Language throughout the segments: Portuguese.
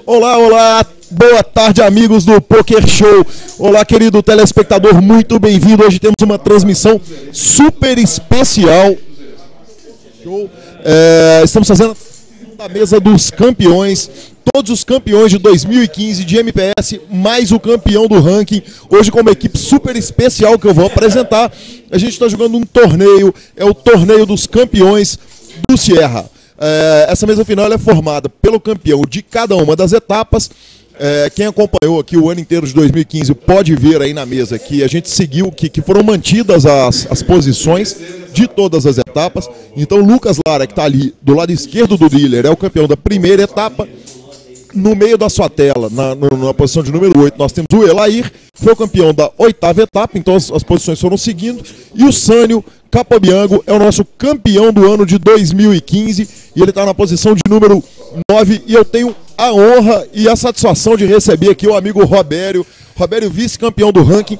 Olá, olá, boa tarde, amigos do Poker Show. Olá, querido telespectador, muito bem-vindo. Hoje temos uma transmissão super especial. Estamos fazendo a mesa dos campeões, todos os campeões de 2015 de MPS, mais o campeão do ranking. Hoje com uma equipe super especial que eu vou apresentar. A gente está jogando um torneio, é o torneio dos campeões do Sierra. Essa mesa final é formada pelo campeão de cada uma das etapas. Quem acompanhou aqui o ano inteiro de 2015 pode ver aí na mesa que a gente seguiu, que foram mantidas as posições de todas as etapas. Então Lucas Lara, que está ali do lado esquerdo do dealer, é o campeão da primeira etapa. No meio da sua tela, na posição de número 8, nós temos o Elair, que foi o campeão da 8ª etapa, então as posições foram seguindo. E o Sânio Capobianco é o nosso campeão do ano de 2015, e ele está na posição de número 9. E eu tenho a honra e a satisfação de receber aqui o amigo Robério, vice-campeão do ranking.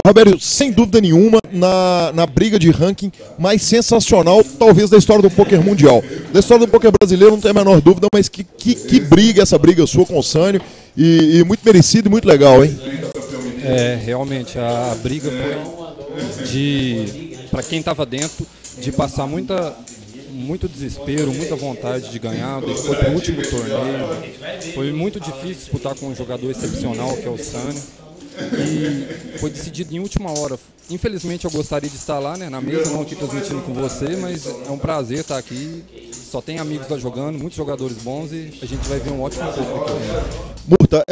Robério, sem dúvida nenhuma, na briga de ranking mais sensacional, talvez, da história do poker mundial. Da história do poker brasileiro, não tem a menor dúvida, mas que briga, essa briga sua com o Sânio, e muito merecido e muito legal, hein? Realmente, a briga foi para quem estava dentro, de passar muito desespero, muita vontade de ganhar. Foi pro último torneio, foi muito difícil disputar com um jogador excepcional que é o Sânio, e foi decidido em última hora. Infelizmente eu gostaria de estar lá, né, na mesa, não aqui transmitindo com você, mas é um prazer estar aqui. Só tem amigos lá jogando, muitos jogadores bons, e a gente vai ver um ótimo poker aqui. Murta,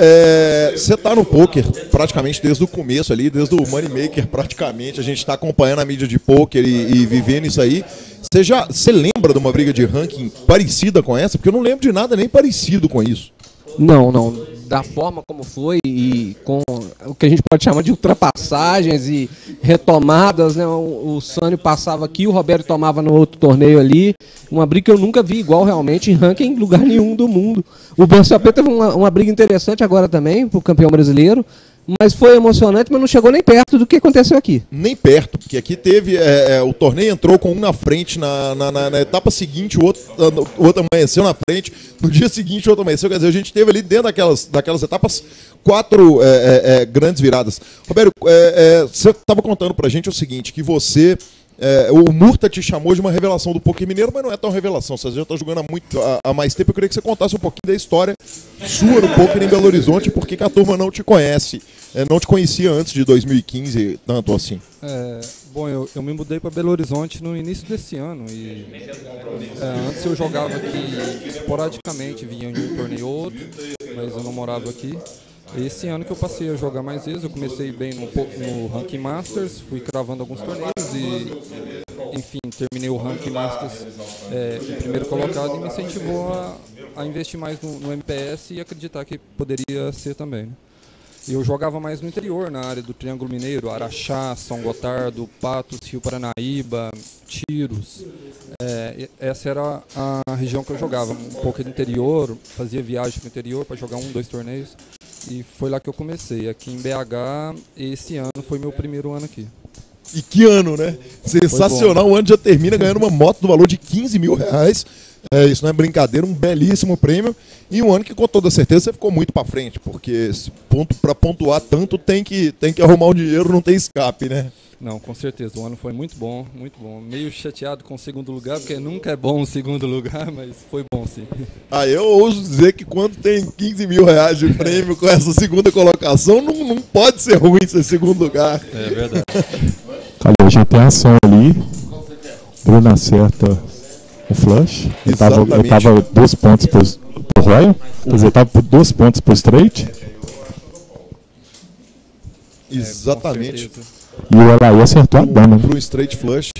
você está no poker praticamente desde o começo ali, desde o Moneymaker praticamente. A gente está acompanhando a mídia de poker e vivendo isso aí. Você lembra de uma briga de ranking parecida com essa? Porque eu não lembro de nada nem parecido com isso. Não. Da forma como foi, e com o que a gente pode chamar de ultrapassagens e retomadas, né? O Sânio passava aqui, o Roberto tomava no outro torneio ali. Uma briga que eu nunca vi igual realmente em ranking em lugar nenhum do mundo. O BCP teve uma briga interessante agora também, pro campeão brasileiro. Mas foi emocionante, mas não chegou nem perto do que aconteceu aqui. Nem perto, porque aqui teve... o torneio entrou com um na frente, na etapa seguinte, o outro amanheceu na frente, no dia seguinte o outro amanheceu. Quer dizer, a gente teve ali dentro daquelas etapas 4 grandes viradas. Roberto, você estava contando pra gente o seguinte, que você... o Murta te chamou de uma revelação do poker mineiro, mas não é tão revelação. Você já está jogando há mais tempo. Eu queria que você contasse um pouquinho da história sua no poker em Belo Horizonte, porque a turma não te conhece, não te conhecia antes de 2015, tanto assim. Bom, eu me mudei para Belo Horizonte no início desse ano, e antes eu jogava aqui esporadicamente, vinha em um torneio ou outro, mas eu não morava aqui. Esse ano que eu passei a jogar mais vezes, eu comecei bem no Ranking Masters, fui cravando alguns torneios e, enfim, terminei o Ranking Masters em primeiro colocado, e me incentivou a investir mais no MPS e acreditar que poderia ser também, né? Eu jogava mais no interior, na área do Triângulo Mineiro, Araxá, São Gotardo, Patos, Rio Paranaíba, Tiros. Essa era a região que eu jogava, um pouco do interior, fazia viagem para o interior para jogar 1, 2 torneios. E foi lá que eu comecei, aqui em BH. Esse ano foi meu primeiro ano aqui. E que ano, né? Sensacional, o ano já termina ganhando uma moto do valor de R$15 mil. Isso não é brincadeira, um belíssimo prêmio. E um ano que, com toda certeza, você ficou muito para frente, porque para pontuar tanto tem que arrumar um dinheiro, não tem escape, né? Não, com certeza, o ano foi muito bom, muito bom. Meio chateado com o segundo lugar, porque nunca é bom o segundo lugar, mas foi bom sim. Eu ouso dizer que quando tem R$15 mil de prêmio com essa segunda colocação, não pode ser ruim ser segundo lugar. É verdade. Olha, já tem ação ali, Bruno acerta o flush, ele tava 2 pontos pro Royal, quer dizer, estava por 2 pontos pro straight. Exatamente. E o Elaí acertou a dama. Pro straight flush.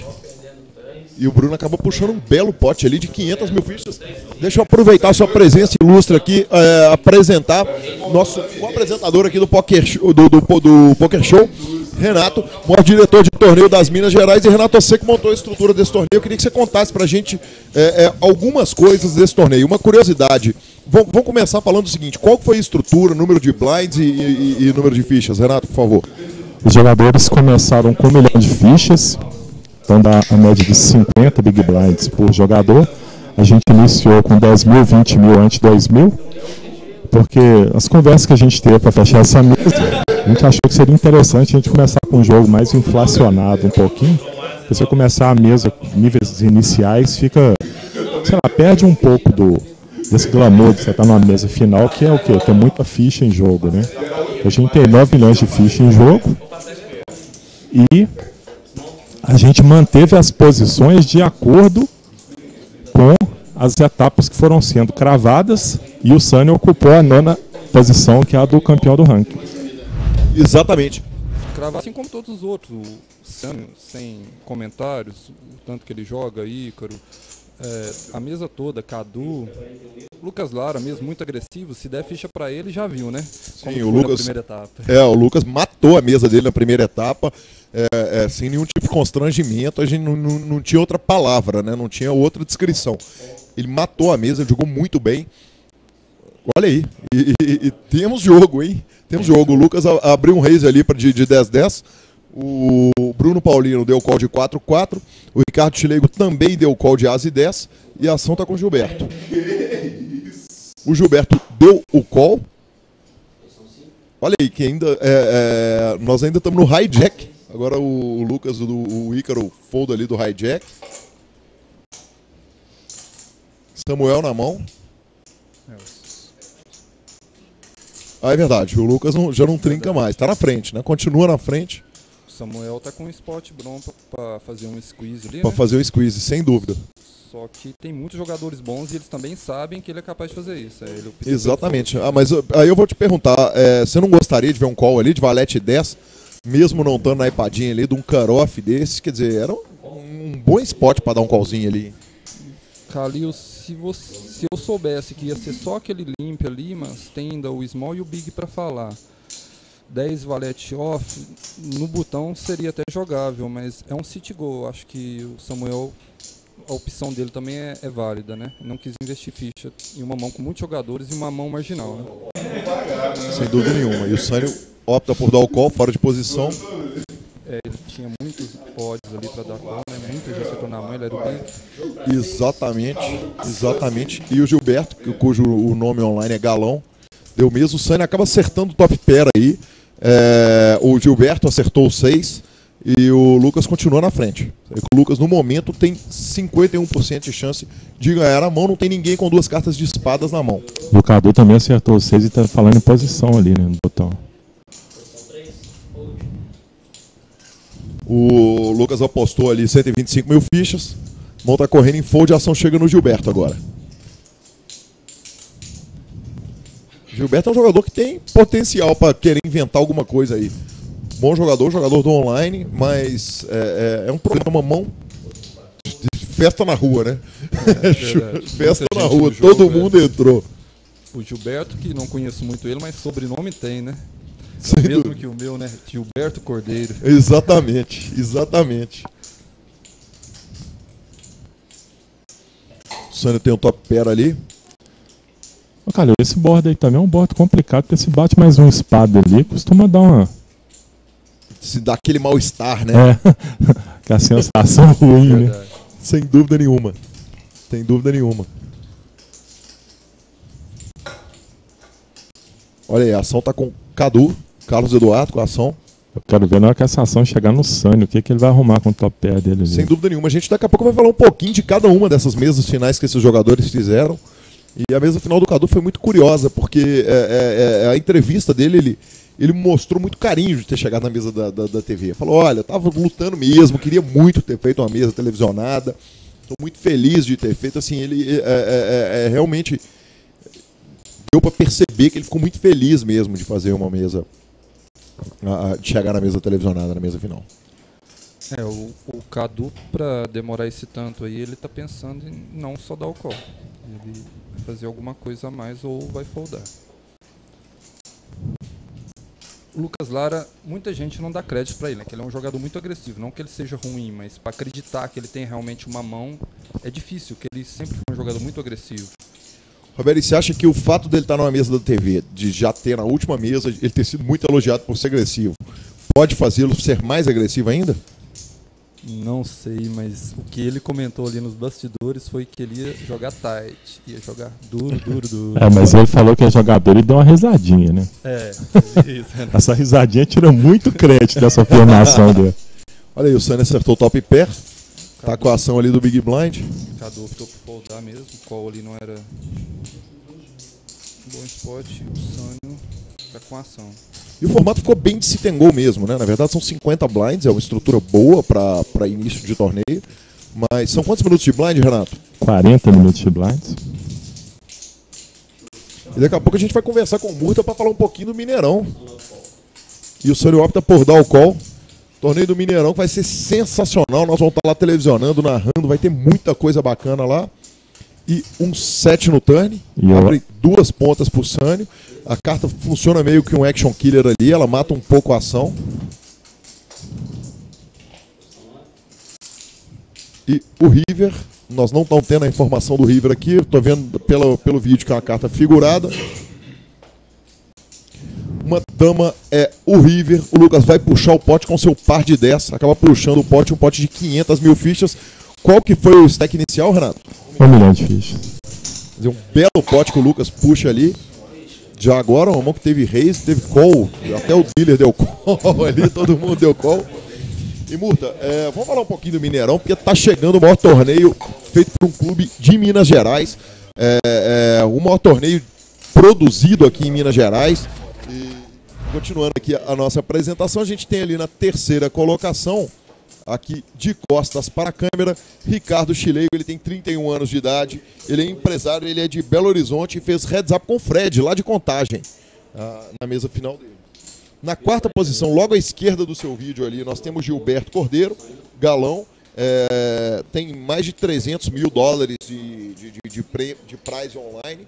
E o Bruno acaba puxando um belo pote ali de 500 mil fichas. Deixa eu aproveitar a sua presença ilustre aqui, apresentar nosso co-apresentador aqui do Poker Show, do Poker Show, Renato, maior diretor de torneio das Minas Gerais. E Renato, você que montou a estrutura desse torneio, eu queria que você contasse pra gente algumas coisas desse torneio. Uma curiosidade, vamos começar falando o seguinte: qual foi a estrutura, número de blinds e número de fichas? Renato, por favor. Os jogadores começaram com 1 milhão de fichas, então dá a média de 50 big blinds por jogador. A gente iniciou com 10 mil, 20 mil, antes 2 mil. porque as conversas que a gente teve para fechar essa mesa, a gente achou que seria interessante a gente começar com um jogo mais inflacionado um pouquinho. Se você começar a mesa, níveis iniciais, fica, sei lá, perde um pouco desse glamour de você estar numa mesa final, que é o quê? Que é muita ficha em jogo, né? A gente tem 9 milhões de fichas em jogo e a gente manteve as posições de acordo com as etapas que foram sendo cravadas e o Sunny ocupou a 9ª posição, que é a do campeão do ranking. Exatamente. Cravar assim como todos os outros. O Sunny, sem comentários, o tanto que ele joga, Ícaro, a mesa toda, Cadu, Lucas Lara mesmo, muito agressivo. Se der ficha pra ele, já viu, né? Sim, o Lucas, na primeira etapa. O Lucas matou a mesa dele na primeira etapa, sem nenhum tipo de constrangimento. A gente não tinha outra palavra, né? Não tinha outra descrição. Ele matou a mesa, jogou muito bem. Olha aí, e temos jogo, hein? Temos jogo. O Lucas abriu um raise ali de 10-10. O Bruno Paulino deu call de 4-4. O Ricardo Chilego também deu call de As e 10. E a ação tá com o Gilberto. O Gilberto deu o call. Olha aí, que ainda nós ainda estamos no hijack. Agora o Lucas, o Ícaro, folda ali do hijack. Samuel na mão. É verdade, o Lucas já não trinca mais. Tá na frente, né? Continua na frente. O Samuel tá com um spot bom pra fazer um squeeze ali, Pra fazer o squeeze, sem dúvida. Só que tem muitos jogadores bons e eles também sabem que ele é capaz de fazer isso. Exatamente. Mas aí eu vou te perguntar, você não gostaria de ver um call ali de valete 10, mesmo não estando na ipadinha ali, de um cut-off desse? Quer dizer, era um bom spot pra dar um callzinho ali. Calil, se eu soubesse que ia ser só aquele limp ali, mas tem ainda o small e o big pra falar. 10 valete off, no botão seria até jogável, mas é um city goal. Acho que o Samuel, a opção dele também é válida, né? Não quis investir ficha em uma mão com muitos jogadores e uma mão marginal, né? Sem dúvida nenhuma. E o Sunny opta por dar o call fora de posição. Ele tinha muitos odds ali para dar call, né? Muita já ficou na mão, ele era o big. Exatamente. E o Gilberto, cujo o nome online é Galão, deu mesmo. O Sunny acaba acertando o top pair aí. O Gilberto acertou o 6 e o Lucas continua na frente. O Lucas, no momento, tem 51% de chance de ganhar a mão. Não tem ninguém com 2 cartas de espadas na mão. O Cadu também acertou o 6 e tá falando em posição ali, né, no botão. O Lucas apostou ali 125 mil fichas. Mão tá correndo em fold, a ação chega no Gilberto agora. Gilberto é um jogador que tem potencial para querer inventar alguma coisa aí. Bom jogador do online, mas é um problema, mão de festa na rua, né? Festa na rua, todo mundo entrou. O Gilberto, que não conheço muito ele, mas sobrenome tem, né? Sem mesmo dúvida. que o meu, né? Gilberto Cordeiro. Exatamente. O Sunny tem um top pair ali. Cara, esse board aí também é um board complicado, porque se bate mais um espada ali, costuma dar uma... Se dá aquele mal-estar, né? Que é a sensação ruim, né? Sem dúvida nenhuma. Olha aí, a ação tá com Cadu, Carlos Eduardo com a ação. Eu quero ver na hora que essa ação chegar no Sunny, o que ele vai arrumar com o top pair dele ali. Sem dúvida nenhuma. A gente daqui a pouco vai falar um pouquinho de cada uma dessas mesas finais que esses jogadores fizeram. E a mesa final do Cadu foi muito curiosa, porque a entrevista dele, ele mostrou muito carinho de ter chegado na mesa da TV. Falou, olha, eu tava lutando mesmo, queria muito ter feito uma mesa televisionada, estou muito feliz de ter feito. Assim, ele realmente deu para perceber que ele ficou muito feliz mesmo de fazer uma mesa, de chegar na mesa televisionada, na mesa final. O Cadu, para demorar esse tanto aí, ele tá pensando em não só dar o call. Ele vai fazer alguma coisa a mais ou vai foldar. O Lucas Lara, muita gente não dá crédito para ele, né? Que ele é um jogador muito agressivo. Não que ele seja ruim, mas para acreditar que ele tem realmente uma mão é difícil, que ele sempre foi um jogador muito agressivo. Roberto, e você acha que o fato dele estar numa mesa da TV, de já ter na última mesa, ele ter sido muito elogiado por ser agressivo, pode fazê-lo ser mais agressivo ainda? Não sei, mas o que ele comentou ali nos bastidores foi que ele ia jogar tight, ia jogar duro. Mas ele falou que é jogador e deu uma risadinha, né? Isso, né? Essa risadinha tira muito crédito dessa afirmação dele. Olha aí, o Sunny acertou o top pair. Tá com a ação ali do Big Blind. O Cadu optou por voltar mesmo, o call ali não era um bom spot, o Sânio tá com a ação. E o formato ficou bem de sit and go mesmo, né? Na verdade são 50 blinds, é uma estrutura boa para início de torneio. Mas são quantos minutos de blind, Renato? 40 minutos de blinds. E daqui a pouco a gente vai conversar com o Murta para falar um pouquinho do Mineirão. E o Sânio opta por dar o call. Torneio do Mineirão que vai ser sensacional. Nós vamos estar lá televisionando, narrando, vai ter muita coisa bacana lá. E um 7 no turn, abre 2 pontas pro Sânio. A carta funciona meio que um action killer ali, ela mata um pouco a ação. E o River, nós não estamos tendo a informação do River aqui, estou vendo pelo vídeo que é uma carta figurada. Uma dama é o River, o Lucas vai puxar o pote com seu par de 10, acaba puxando o pote de 500 mil fichas. Qual que foi o stack inicial, Renato? 1 milhão de fichas. Quer dizer, um belo pote que o Lucas puxa ali. Já agora, uma mão que teve raise, teve call, até o dealer deu call ali, todo mundo deu call. E Murta, vamos falar um pouquinho do Mineirão, porque está chegando o maior torneio feito por um clube de Minas Gerais. O maior torneio produzido aqui em Minas Gerais. E continuando aqui a nossa apresentação, a gente tem ali na terceira colocação, aqui de costas para a câmera, Ricardo Chileigo. Ele tem 31 anos de idade, ele é empresário, ele é de Belo Horizonte e fez heads up com o Fred, lá de Contagem, na mesa final dele. Na quarta posição, logo à esquerda do seu vídeo ali, nós temos Gilberto Cordeiro, galão, tem mais de 300 mil dólares de prize online,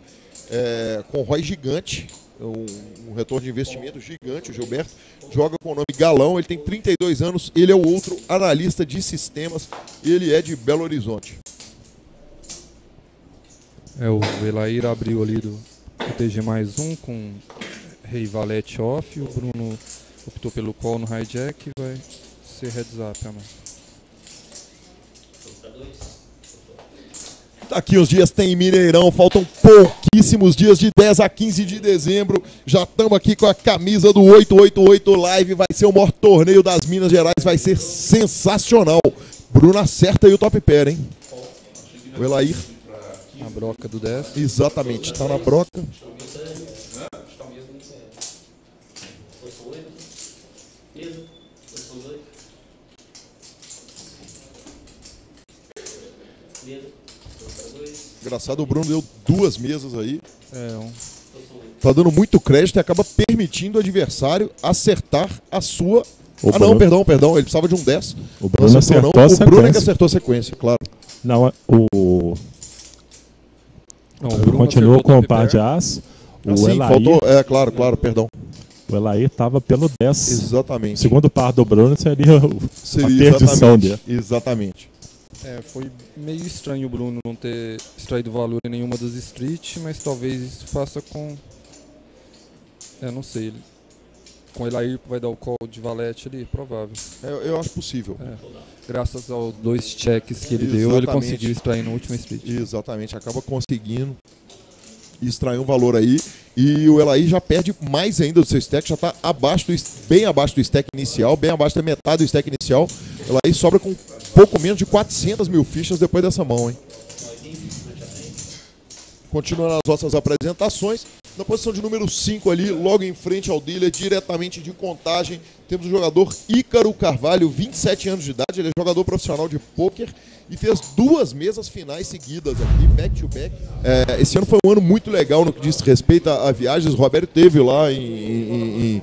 com ROI gigante, um retorno de investimento gigante. O Gilberto joga com o nome Galão, ele tem 32 anos, ele é o outro analista de sistemas, ele é de Belo Horizonte. O Elair abriu ali do TG mais um com Rei Valete off, o Bruno optou pelo call no hijack e vai ser heads up, mano. Daqui uns dias tem Mineirão, faltam pouquíssimos dias, de 10 a 15 de dezembro. Já estamos aqui com a camisa do 888 Live, vai ser o maior torneio das Minas Gerais, vai ser sensacional. Bruno acerta aí o top pair, hein? O Elair. Na broca do 10. Exatamente, tá na broca. Engraçado, o Bruno deu 2 mesas aí. Tá dando muito crédito e acaba permitindo o adversário acertar a sua. Não, perdão, ele precisava de um 10. O Bruno acertou a sequência. O Bruno é que acertou a sequência, claro. Não, o Bruno continuou com o par de as. O Elair, faltou. Claro, perdão. O Elair estava pelo 10. Exatamente. O segundo par do Bruno seria a perdição dele. Exatamente. Foi meio estranho o Bruno não ter extraído valor em nenhuma das street, mas talvez isso faça com... não sei. Com o Elair vai dar o call de valete ali, provável. Eu acho possível. Graças aos 2 cheques que ele deu, ele conseguiu extrair no último street. Exatamente, acaba conseguindo extrair um valor aí. E o Elair já perde mais ainda do seu stack, já está bem abaixo do stack inicial, bem abaixo da metade do stack inicial. O Elair sobra com pouco menos de 400 mil fichas depois dessa mão, hein? Continuando as nossas apresentações, na posição de número 5 ali, logo em frente ao dealer, diretamente de Contagem, temos o jogador Ícaro Carvalho, 27 anos de idade, ele é jogador profissional de pôquer e fez 2 mesas finais seguidas aqui, back to back. Esse ano foi um ano muito legal no que diz respeito a viagens. O Roberto esteve lá em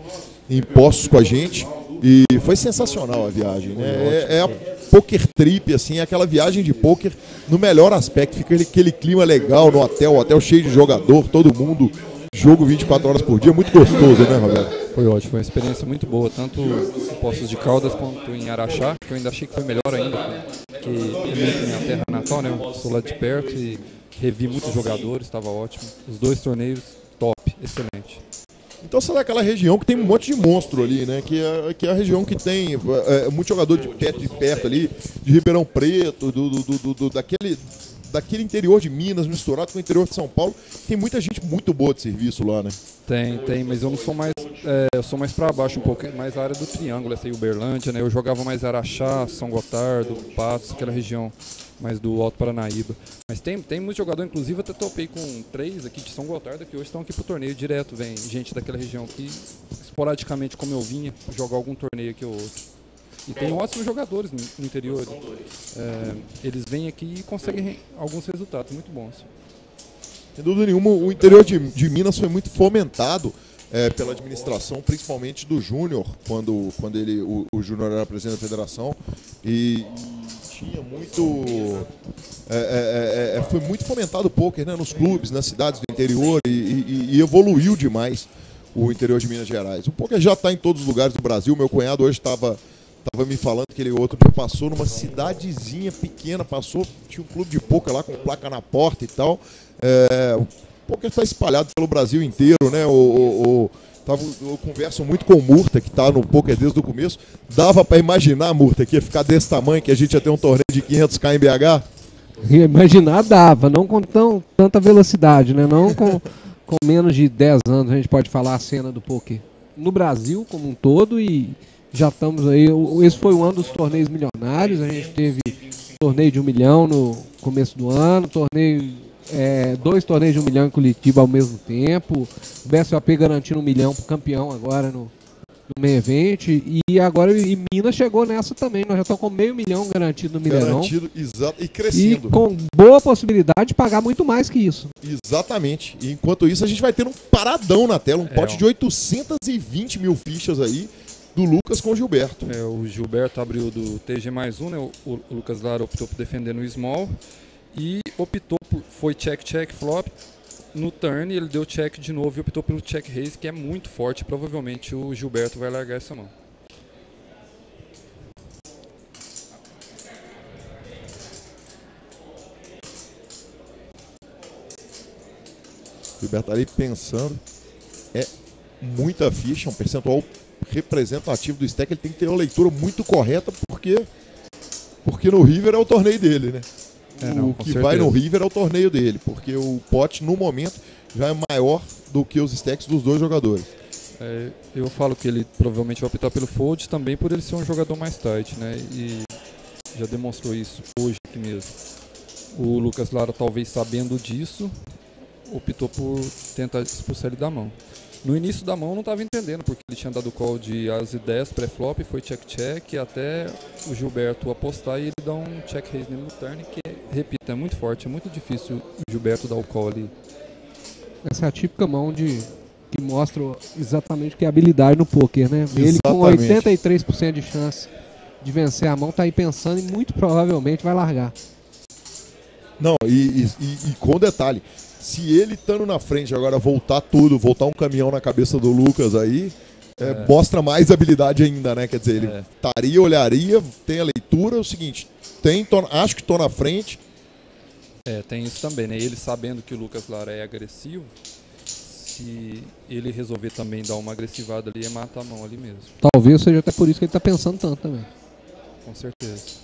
Poços com a gente e foi sensacional a viagem, né? É a poker trip, assim, é aquela viagem de pôquer no melhor aspecto, fica aquele clima legal no hotel, hotel cheio de jogador, todo mundo, jogo 24 horas por dia, muito gostoso, né, Roberto? Foi ótimo, foi uma experiência muito boa, tanto em Poços de Caldas quanto em Araxá, que eu ainda achei que foi melhor ainda, porque é meio que minha terra natal, né? Eu sou lá de perto e revi muitos jogadores, estava ótimo. Os 2 torneios, top, excelente. Então essa é aquela região que tem um monte de monstro ali, né? Que é a região que tem muito jogador de perto ali, de Ribeirão Preto, daquele interior de Minas misturado com o interior de São Paulo. Tem muita gente muito boa de serviço lá, né? Tem, mas eu não sou mais. Eu sou mais para baixo, um pouco mais a área do Triângulo, essa aí, Uberlândia, né? Eu jogava mais Araxá, São Gotardo, Patos, aquela região mais do Alto Paranaíba. Mas tem muito jogador, inclusive até topei com 3 aqui de São Gotardo, que hoje estão aqui pro torneio direto. Vem gente daquela região que, esporadicamente, como eu vinha, jogar algum torneio aqui ou outro. E tem ótimos jogadores no interior. Eles vêm aqui e conseguem alguns resultados muito bons. Sem dúvida nenhuma, o interior de Minas foi muito fomentado pela administração, principalmente do Júnior, quando o Júnior era presidente da federação, e tinha muito... foi muito fomentado o pôquer, né, nos clubes, nas cidades do interior, e evoluiu demais o interior de Minas Gerais. O pôquer já está em todos os lugares do Brasil. Meu cunhado hoje estava me falando que ele outro dia passou numa cidadezinha pequena, tinha um clube de pôquer lá com placa na porta e tal. O pôquer está espalhado pelo Brasil inteiro, né? Eu converso muito com o Murta, que está no pôquer desde o começo. Dava para imaginar, Murta, que ia ficar desse tamanho, que a gente ia ter um torneio de 500k em BH? Imaginar dava, não com tanta velocidade, né? Não com menos de 10 anos a gente pode falar a cena do pôquer no Brasil como um todo, e já estamos aí. Esse foi um ano dos torneios milionários. A gente teve torneio de 1 milhão no começo do ano, 2 torneios de 1 milhão em Curitiba ao mesmo tempo, o BSOP garantindo 1 milhão para o campeão agora no main event, e agora Minas chegou nessa também. Nós já estamos com $500 mil garantido no Mineirão. Garantido, exato, e crescendo. E com boa possibilidade de pagar muito mais que isso. Exatamente. E enquanto isso, a gente vai ter um paradão na tela, um pote de 820 mil fichas aí, do Lucas com o Gilberto. O Gilberto abriu do TG+1, né? O Lucas Lara optou por defender no small e foi check flop. No turn ele deu check de novo e optou pelo check raise, que é muito forte. Provavelmente o Gilberto vai largar essa mão. Gilberto ali pensando, muita ficha, um percentual representativo do stack. Ele tem que ter uma leitura muito correta, porque no River é o torneio dele, né? O que vai no River é o torneio dele, porque o pote no momento já é maior do que os stacks dos dois jogadores. Eu falo que ele provavelmente vai optar pelo fold também por ele ser um jogador mais tight, né? E já demonstrou isso hoje aqui mesmo. O Lucas Lara, talvez sabendo disso, optou por tentar expulsar ele da mão. No início da mão eu não estava entendendo, porque ele tinha dado call de as e 10 pré-flop, foi check-check, até o Gilberto apostar e ele dá um check-raise nele no turn, que, repito, é muito forte, é muito difícil o Gilberto dar o call ali. Essa é a típica mão que mostra exatamente o que é habilidade no poker, né? Ele com 83% de chance de vencer a mão, tá aí pensando e muito provavelmente vai largar. Não, e com detalhe, se ele estando na frente agora voltar um caminhão na cabeça do Lucas aí, mostra mais habilidade ainda, né? Quer dizer, ele olharia, tem a leitura, é o seguinte, acho que estou na frente. Tem isso também, né? Ele sabendo que o Lucas Lara é agressivo, se ele resolver também dar uma agressivada ali, mata a mão ali mesmo. Talvez seja até por isso que ele está pensando tanto também. Com certeza.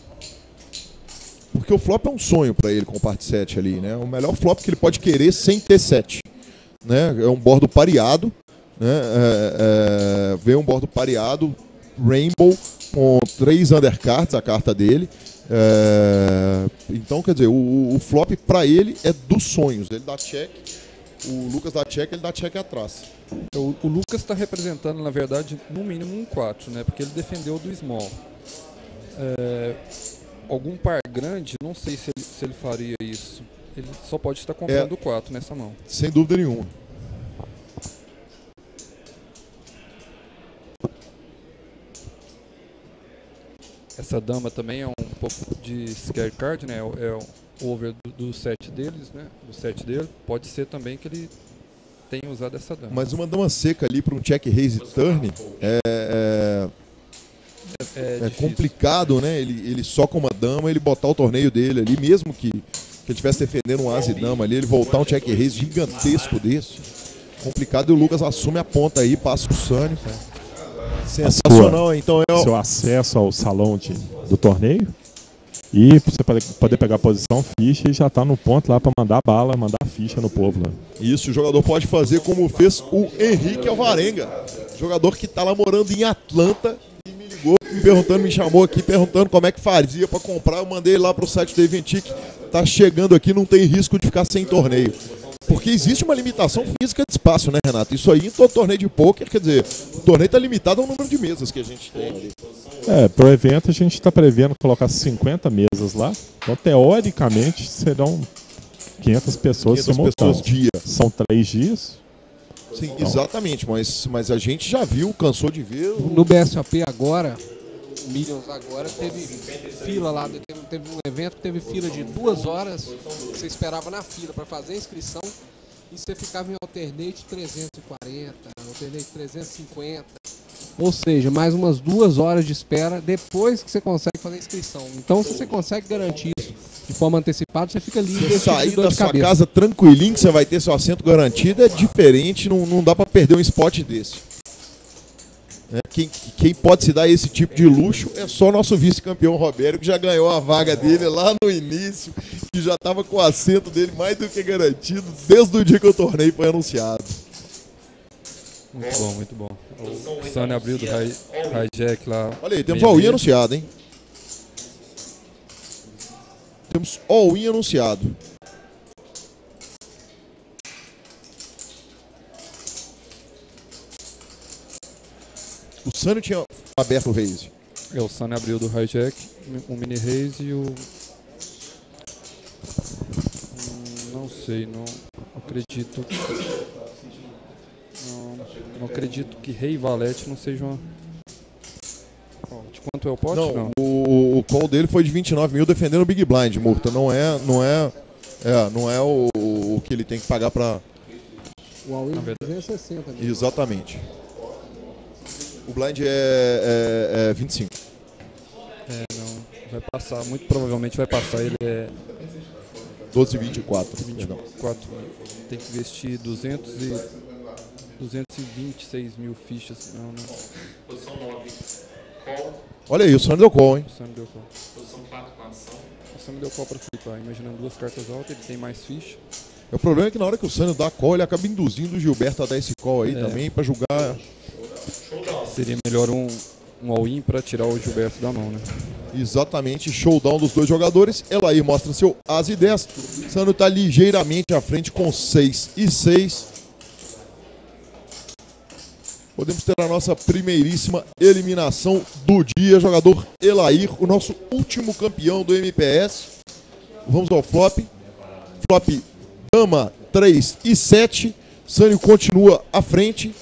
Porque o flop é um sonho para ele com o part 7 ali, né? O melhor flop que ele pode querer sem ter 7. Né? É um bordo pareado, né? Vem um bordo pareado, rainbow, com 3 undercards, a carta dele. Então, quer dizer, o flop para ele é dos sonhos. Ele dá check, o Lucas dá check, ele dá check atrás. O Lucas está representando, na verdade, no mínimo um 4, né? Porque ele defendeu do small. Algum par grande, não sei se ele faria isso. Ele só pode estar comprando o 4 nessa mão. Sem dúvida nenhuma. Essa dama também é um pouco de scare card, né? É o over do set deles, né? Do set dele. Pode ser também que ele tenha usado essa dama. Mas uma dama seca ali para um check raise turn é complicado, né? Ele só com uma dama, ele botar o torneio dele ali, mesmo que ele estivesse defendendo um as e dama ali, ele voltar um check raise gigantesco desse. Complicado, e o Lucas assume a ponta aí, passa o Sânio. Sensacional, então é o seu acesso ao salão do torneio. E você poder pegar a posição, ficha, e já está no ponto lá para mandar bala, mandar ficha no povo lá. Isso, o jogador pode fazer como fez o Henrique Alvarenga, jogador que está lá morando em Atlanta, e me ligou, me chamou aqui perguntando como é que fazia para comprar. Eu mandei ele lá para o site da Eventic, tá chegando aqui, não tem risco de ficar sem torneio. Porque existe uma limitação física de espaço, né, Renato? Isso aí em todo torneio de pôquer, quer dizer, o torneio está limitado ao número de mesas que a gente tem ali. Para o evento a gente está prevendo colocar 50 mesas lá. Então, teoricamente, serão 500 pessoas simultâneas. Dia. São 3 dias. Sim, então, exatamente, mas a gente já viu, cansou de ver. No BSOP agora, Millions agora, teve fila lá, teve um evento que teve fila de 2 horas, você esperava na fila para fazer a inscrição e você ficava em alternate 340, alternate 350, ou seja, mais umas 2 horas de espera depois que você consegue fazer a inscrição. Então, se você consegue garantir isso de forma antecipada, você fica livre. Você sair da sua casa tranquilinho, que você vai ter seu assento garantido, é diferente, não dá para perder um spot desse. Quem pode se dar esse tipo de luxo é só nosso vice-campeão Robério, que já ganhou a vaga dele lá no início, que já estava com o assento dele mais do que garantido desde o dia que o torneio foi anunciado. Muito bom, muito bom. O Sânio abriu do Hijack lá. Olha aí, temos all-in anunciado, hein? Temos all-in anunciado. O Sânio tinha aberto o raise. O Sânio abriu do Hijack, o mini raise e o... Não sei, não acredito. Não acredito que Rei e Valete não sejam uma... De quanto é o pote? Não. O call dele foi de 29 mil defendendo o Big Blind, Murta. Não é o que ele tem que pagar para... O all-in é 360. Exatamente. O blind é 25. Não. Vai passar, muito provavelmente vai passar. Ele é 12,24. 24. Tem que investir 226 mil fichas. Não. Posição 9. Olha aí, o Sânio deu call, hein? O Sânio deu call. Posição 4 com ação. O Sânio deu call para flipar. Imaginando 2 cartas altas, ele tem mais ficha. O problema é que na hora que o Sânio dá call, ele acaba induzindo o Gilberto a dar esse call aí também para julgar. Seria melhor um all-in para tirar o Gilberto da mão, né? Exatamente, showdown dos dois jogadores. Elair mostra seu As e 10. Sânio está ligeiramente à frente com 6 e 6. Podemos ter a nossa primeiríssima eliminação do dia. Jogador Elair, o nosso último campeão do MPS. Vamos ao flop. Flop dama 3 e 7. Sânio continua à frente.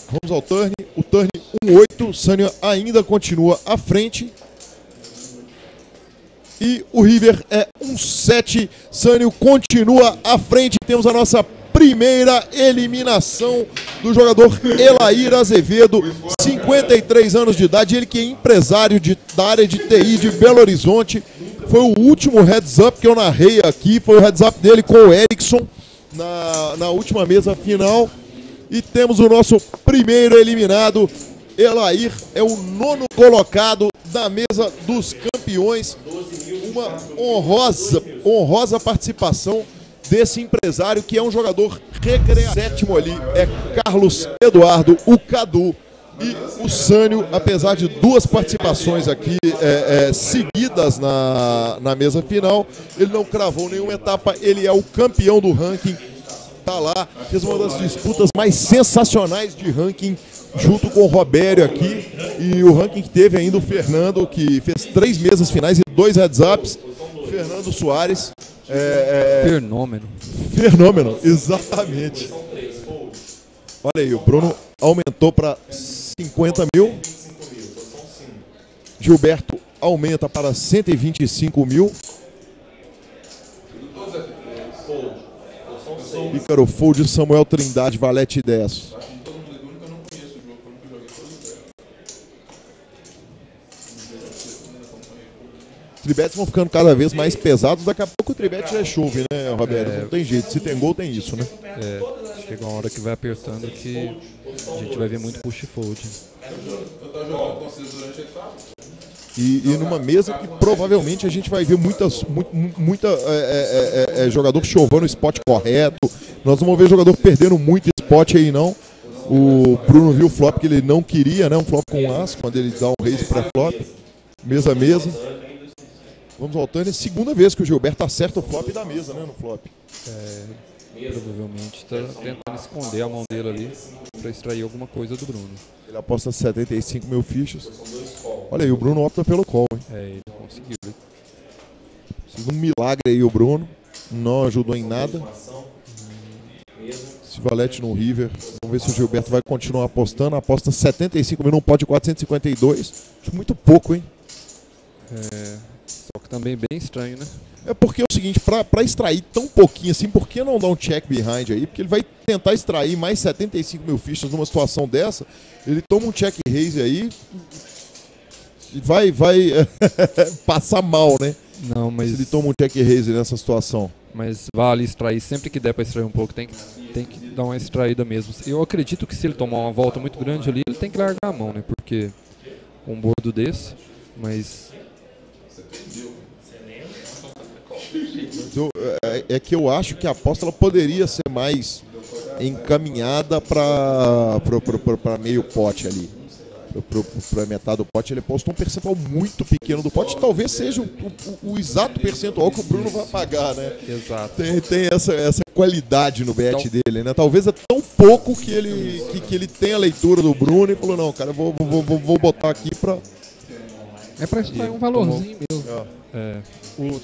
Vamos ao turn. O turn 1-8. Sânio ainda continua à frente. E o river é 1-7. Sânio continua à frente. Temos a nossa primeira eliminação do jogador Elair Azevedo, 53 anos de idade. Ele que é empresário da área de TI de Belo Horizonte. Foi o último heads up que eu narrei aqui. Foi o heads up dele com o Erickson na última mesa final. E temos o nosso primeiro eliminado. Elair é o 9º colocado da mesa dos campeões. Uma honrosa participação desse empresário que é um jogador recreativo. Sétimo ali é Carlos Eduardo, o Cadu e o Sânio, apesar de 2 participações aqui seguidas na mesa final. Ele não cravou nenhuma etapa, ele é o campeão do ranking. Tá lá, fez uma das disputas mais sensacionais de ranking junto com o Robério aqui, e o ranking que teve ainda o Fernando, que fez 3 mesas finais e 2 heads-ups. Fernando Soares. Fenômeno, exatamente. Olha aí, o Bruno aumentou para 50 mil. Gilberto aumenta para 125 mil. Ícaro Fold, Samuel Trindade, Valete 10. tribetes vão ficando cada vez mais pesados, daqui a pouco o tribete já é chove, né, Roberto? Não tem jeito, se tem gol tem isso, né? Chega uma hora que vai apertando que a gente vai ver muito push fold. E numa mesa que provavelmente a gente vai ver muita jogador chovando o spot correto. Nós não vamos ver jogador perdendo muito spot aí não. O Bruno viu o flop que ele não queria, né? Um flop com as, quando ele dá um raise pré-flop. Mesa a mesa. Vamos voltando, é a segunda vez que o Gilberto acerta o flop da mesa, né? No flop. Provavelmente está tentando esconder a mão dele ali para extrair alguma coisa do Bruno. Ele aposta 75 mil fichas. Olha aí, o Bruno opta pelo call, hein? Ele conseguiu. Um milagre aí o Bruno. Não ajudou em nada. Se valete no river. Vamos ver se o Gilberto vai continuar apostando. Aposta 75 mil num pote de 452. Acho muito pouco, hein? Só que também bem estranho, né? É porque é o seguinte, pra extrair tão pouquinho assim, por que não dar um check behind aí? Porque ele vai tentar extrair mais 75 mil fichas numa situação dessa. Ele toma um check raise aí e vai passar mal, né? Não, mas... Se ele toma um check raise nessa situação. Mas vale extrair, sempre que der para extrair um pouco, tem que dar uma extraída mesmo. Eu acredito que se ele tomar uma volta muito grande ali, ele tem que largar a mão, né? Porque um bordo desse, mas... É que eu acho que a aposta ela poderia ser mais encaminhada para meio pote ali. Para metade do pote, ele apostou um percentual muito pequeno do pote. Talvez seja o exato percentual que o Bruno vai pagar, né? Exato. Tem essa qualidade no bet dele, né? Talvez é tão pouco que ele tem a leitura do Bruno e falou, não, cara, eu vou botar aqui para... É para extrair um valorzinho mesmo.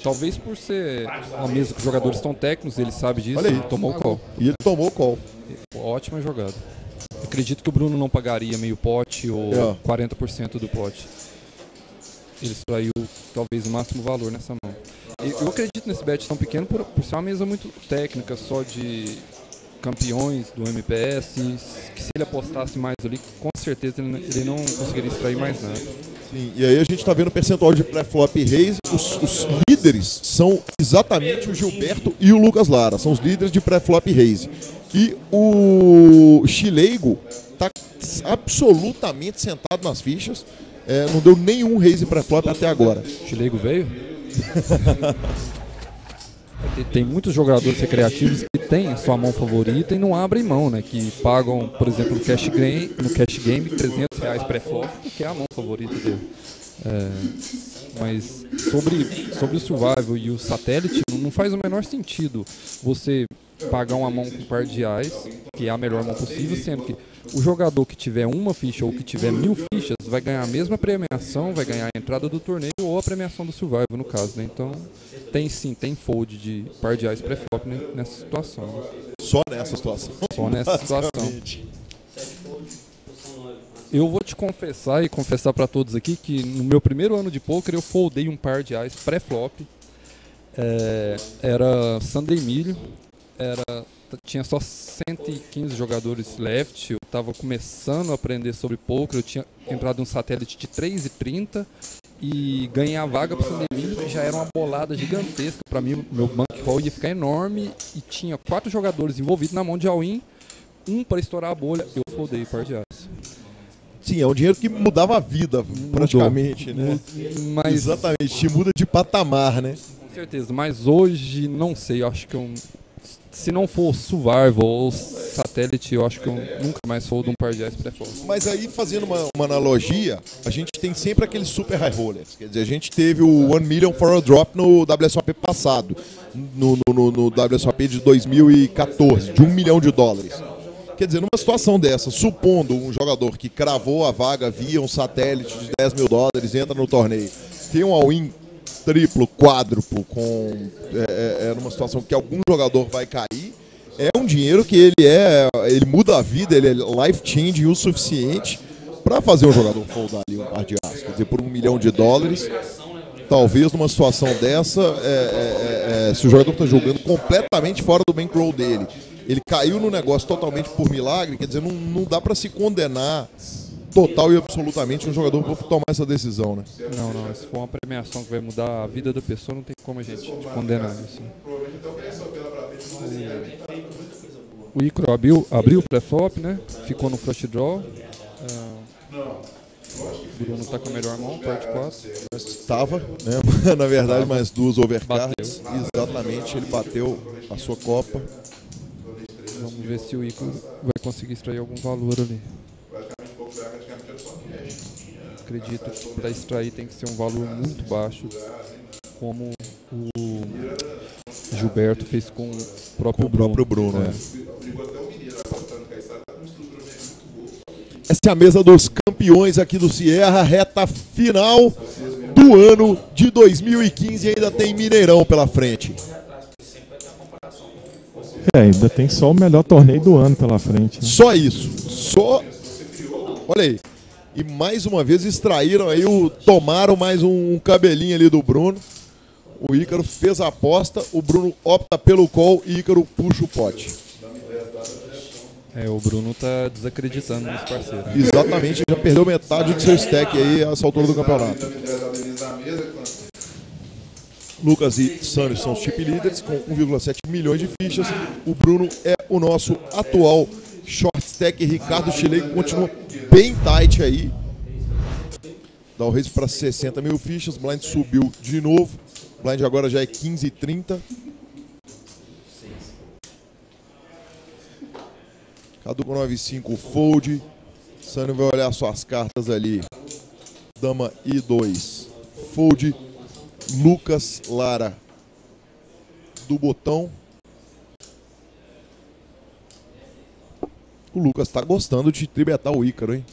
Talvez por ser uma mesa que os jogadores estão técnicos, ele sabe disso. Olha aí. Ele tomou o call. E ele tomou o call. Ótima jogada. Acredito que o Bruno não pagaria meio pote ou 40% do pote. Ele extraiu talvez o máximo valor nessa mão. Eu acredito nesse bet tão pequeno por ser uma mesa muito técnica, só de campeões do MPS, que se ele apostasse mais ali, com certeza ele não conseguiria extrair mais nada. Sim, e aí a gente está vendo o percentual de pré-flop e raise. Os líderes são exatamente o Gilberto e o Lucas Lara. São os líderes de pré-flop e raise. E o Chileigo está absolutamente sentado nas fichas. Não deu nenhum raise pré-flop até agora. O Chileigo veio? Tem muitos jogadores recreativos que têm a sua mão favorita e não abrem mão, né? Que pagam, por exemplo, no cash game R$300 pré-flop, porque é a mão favorita dele. Mas sobre o survival e o satélite, não faz o menor sentido você pagar uma mão com par de ais, que é a melhor mão possível, sendo que o jogador que tiver uma ficha ou que tiver 1000 fichas vai ganhar a mesma premiação, vai ganhar a entrada do torneio ou a premiação do survival, no caso, né? Então, tem fold de par de ais pré-flop nessa situação. Né? Só nessa situação. Só nessa situação. Eu vou te confessar e confessar para todos aqui que no meu primeiro ano de poker eu foldei um par de ais pré-flop. Era Sunday Milho. Tinha só 115 jogadores left, eu estava começando a aprender sobre poker, eu tinha entrado em um satélite de 3,30 e ganhei a vaga para o Sunday Milho, que já era uma bolada gigantesca para mim, meu bankroll ia ficar enorme e tinha 4 jogadores envolvidos na mão de all-in, um para estourar a bolha, eu foldei par de ais. Sim, é um dinheiro que mudava a vida, praticamente, né? Mas... Exatamente, te muda de patamar, né? Com certeza, mas hoje, não sei, eu acho que se não for survival ou satélite, eu acho que eu nunca mais foldo um par de ais pré-flop. Mas aí, fazendo uma analogia, a gente tem sempre aqueles super high rollers. Quer dizer, a gente teve o 1 million for a drop no WSOP passado, no WSOP de 2014, de $1 milhão. Quer dizer, numa situação dessa, supondo um jogador que cravou a vaga via um satélite de $10 mil, entra no torneio, tem um all-in triplo, quádruplo, numa situação que algum jogador vai cair, é um dinheiro que ele muda a vida, ele é life-changing o suficiente para fazer um jogador foldar ali um par de aço. Quer dizer, por $1 milhão, talvez numa situação dessa, se o jogador está jogando completamente fora do bankroll dele, ele caiu no negócio totalmente por milagre, quer dizer, não dá para se condenar total e absolutamente um jogador para tomar essa decisão, né? Não, se for uma premiação que vai mudar a vida da pessoa, não tem como a gente condenar isso. O Ícaro abriu o pré-flop, né? Ficou no flush draw. O Bruno tá com a melhor mão, parte 4. Estava, né? Na verdade, mais duas overcards. Exatamente, ele bateu a sua copa. Vamos ver se o Ícaro vai conseguir extrair algum valor ali. Acredito que para extrair tem que ser um valor muito baixo, como o Gilberto fez com o próprio Bruno. Né? Essa é a mesa dos campeões aqui do Sierra, reta final do ano de 2015. Ainda tem Mineirão pela frente. Ainda tem só o melhor torneio do ano pela frente. Né? Só isso. Olha aí. E mais uma vez extraíram aí, tomaram mais um cabelinho ali do Bruno. O Ícaro fez a aposta, o Bruno opta pelo call e Ícaro puxa o pote. O Bruno tá desacreditando nos parceiros. Exatamente, já perdeu metade do seu stack aí a essa altura do campeonato. Lucas e Sânio são os chip leaders com 1,7 milhões de fichas. O Bruno é o nosso atual short stack. Ricardo Chilei continua bem tight aí. Dá o raise para 60 mil fichas. Blind subiu de novo. Blind agora já é 15,30. Cadu com 9,5 fold. Sânio vai olhar suas cartas ali. Dama I2 fold. Lucas Lara do botão. O Lucas tá gostando de tribetar o Ícaro, hein?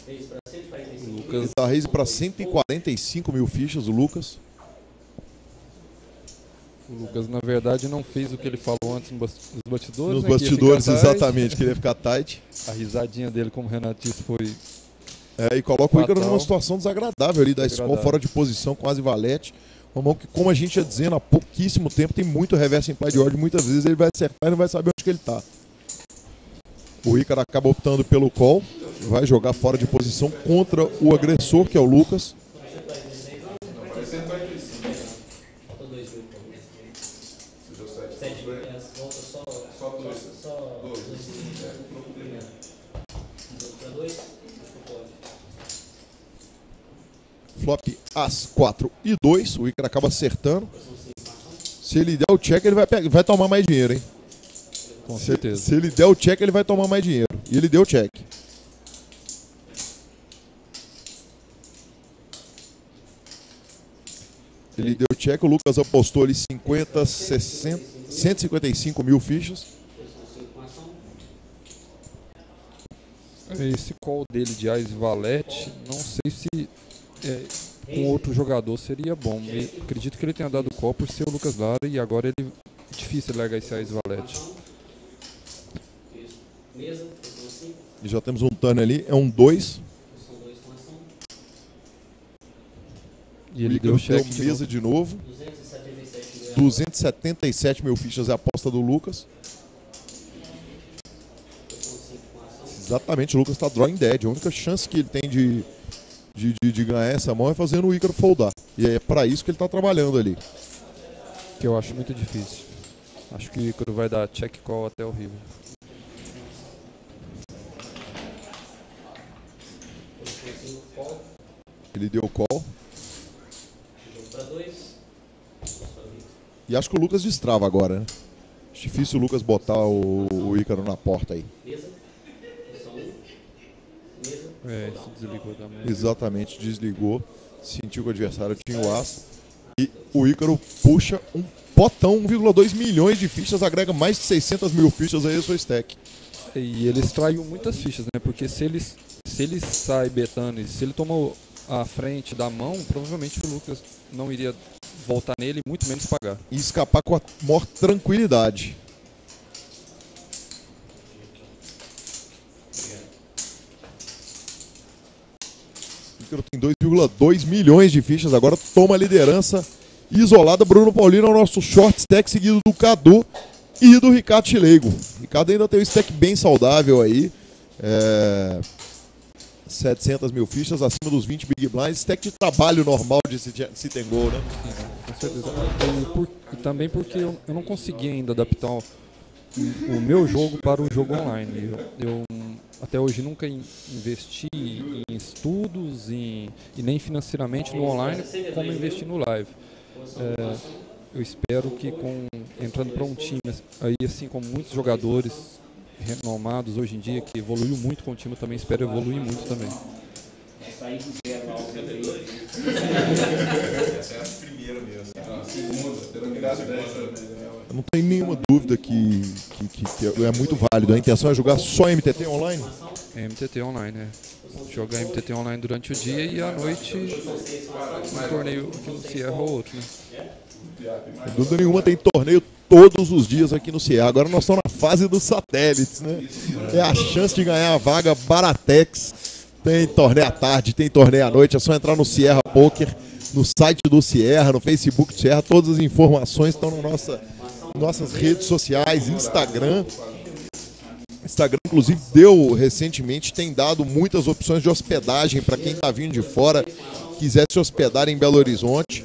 Ele tá raise para 145 mil fichas, o Lucas. O Lucas, na verdade, não fez o que ele falou antes nos bastidores. Nos né? bastidores, exatamente, queria ficar tight. A risadinha dele, como o Renato disse, foi... E coloca o Ícaro numa situação desagradável ali, da escola fora de posição, quase valete. Uma mão que, como a gente ia dizendo, há pouquíssimo tempo tem muito reverso em play de ordem. Muitas vezes ele vai acertar e não vai saber onde que ele tá. O Ícaro acaba optando pelo call. Vai jogar fora de posição contra o agressor, que é o Lucas. Flop As 4 e 2. O Ícaro acaba acertando. Se ele der o check, ele vai tomar mais dinheiro, hein? Com certeza. Se ele der o check, ele vai tomar mais dinheiro. E ele deu o check. Ele deu o check. O Lucas apostou ali 50, 60, 155 mil fichas. Esse call dele de Ais e Valete, não sei se com outro jogador seria bom. Eu acredito que ele tenha dado call por ser o Lucas Lara e agora é difícil largar esse Ais e Valete. E já temos um turn ali, é um 2. E ele deu check mesa de novo. 277 mil fichas é a aposta do Lucas. Exatamente, o Lucas está drawing dead. A única chance que ele tem de ganhar essa mão é fazendo o Ícaro foldar. E é para isso que ele está trabalhando ali. Que eu acho muito difícil. Acho que o Ícaro vai dar check call até o river. Ele deu call. E acho que o Lucas destrava agora, né? Difícil o Lucas botar o Ícaro na porta aí. Se desligou da mesa. Exatamente, desligou. Sentiu que o adversário tinha o as. E o Ícaro puxa um potão, 1,2 milhões de fichas, agrega mais de 600 mil fichas aí a sua stack. E ele extraiu muitas fichas, né? Porque se ele sai betando e se ele tomou a frente da mão, provavelmente o Lucas não iria voltar nele, muito menos pagar. E escapar com a maior tranquilidade. O Ícaro tem 2,2 milhões de fichas, agora toma a liderança isolada. Bruno Paulino é o nosso short stack, seguido do Cadu e do Ricardo Chileigo. O Ricardo ainda tem um stack bem saudável aí. 700 mil fichas, acima dos 20 Big Blinds, stack de trabalho normal de sit and go, né? Sim, com certeza. E também porque eu não consegui ainda adaptar o meu jogo para o jogo online. Eu até hoje nunca investi em estudos e nem financeiramente no online como investi no live. Eu espero que entrando para um time aí assim com muitos jogadores renomados hoje em dia, que evoluiu muito com o time, eu também espero evoluir muito também. Essa é a primeira mesmo. A segunda, Eu não tenho nenhuma dúvida que é muito válido. A intenção é jogar só MTT online? É MTT online, né? Jogar MTT online durante o dia e à noite um torneio aqui no Sierra ou outro, né? Sem dúvida nenhuma, tem torneio todos os dias aqui no Sierra. Agora nós estamos na fase dos satélites, né? É a chance de ganhar a vaga Baratex. Tem torneio à tarde, tem torneio à noite. É só entrar no Sierra Poker, no site do Sierra, no Facebook do Sierra. Todas as informações estão nas nossas redes sociais, Instagram. Instagram, inclusive, recentemente, tem dado muitas opções de hospedagem para quem está vindo de fora, quiser se hospedar em Belo Horizonte.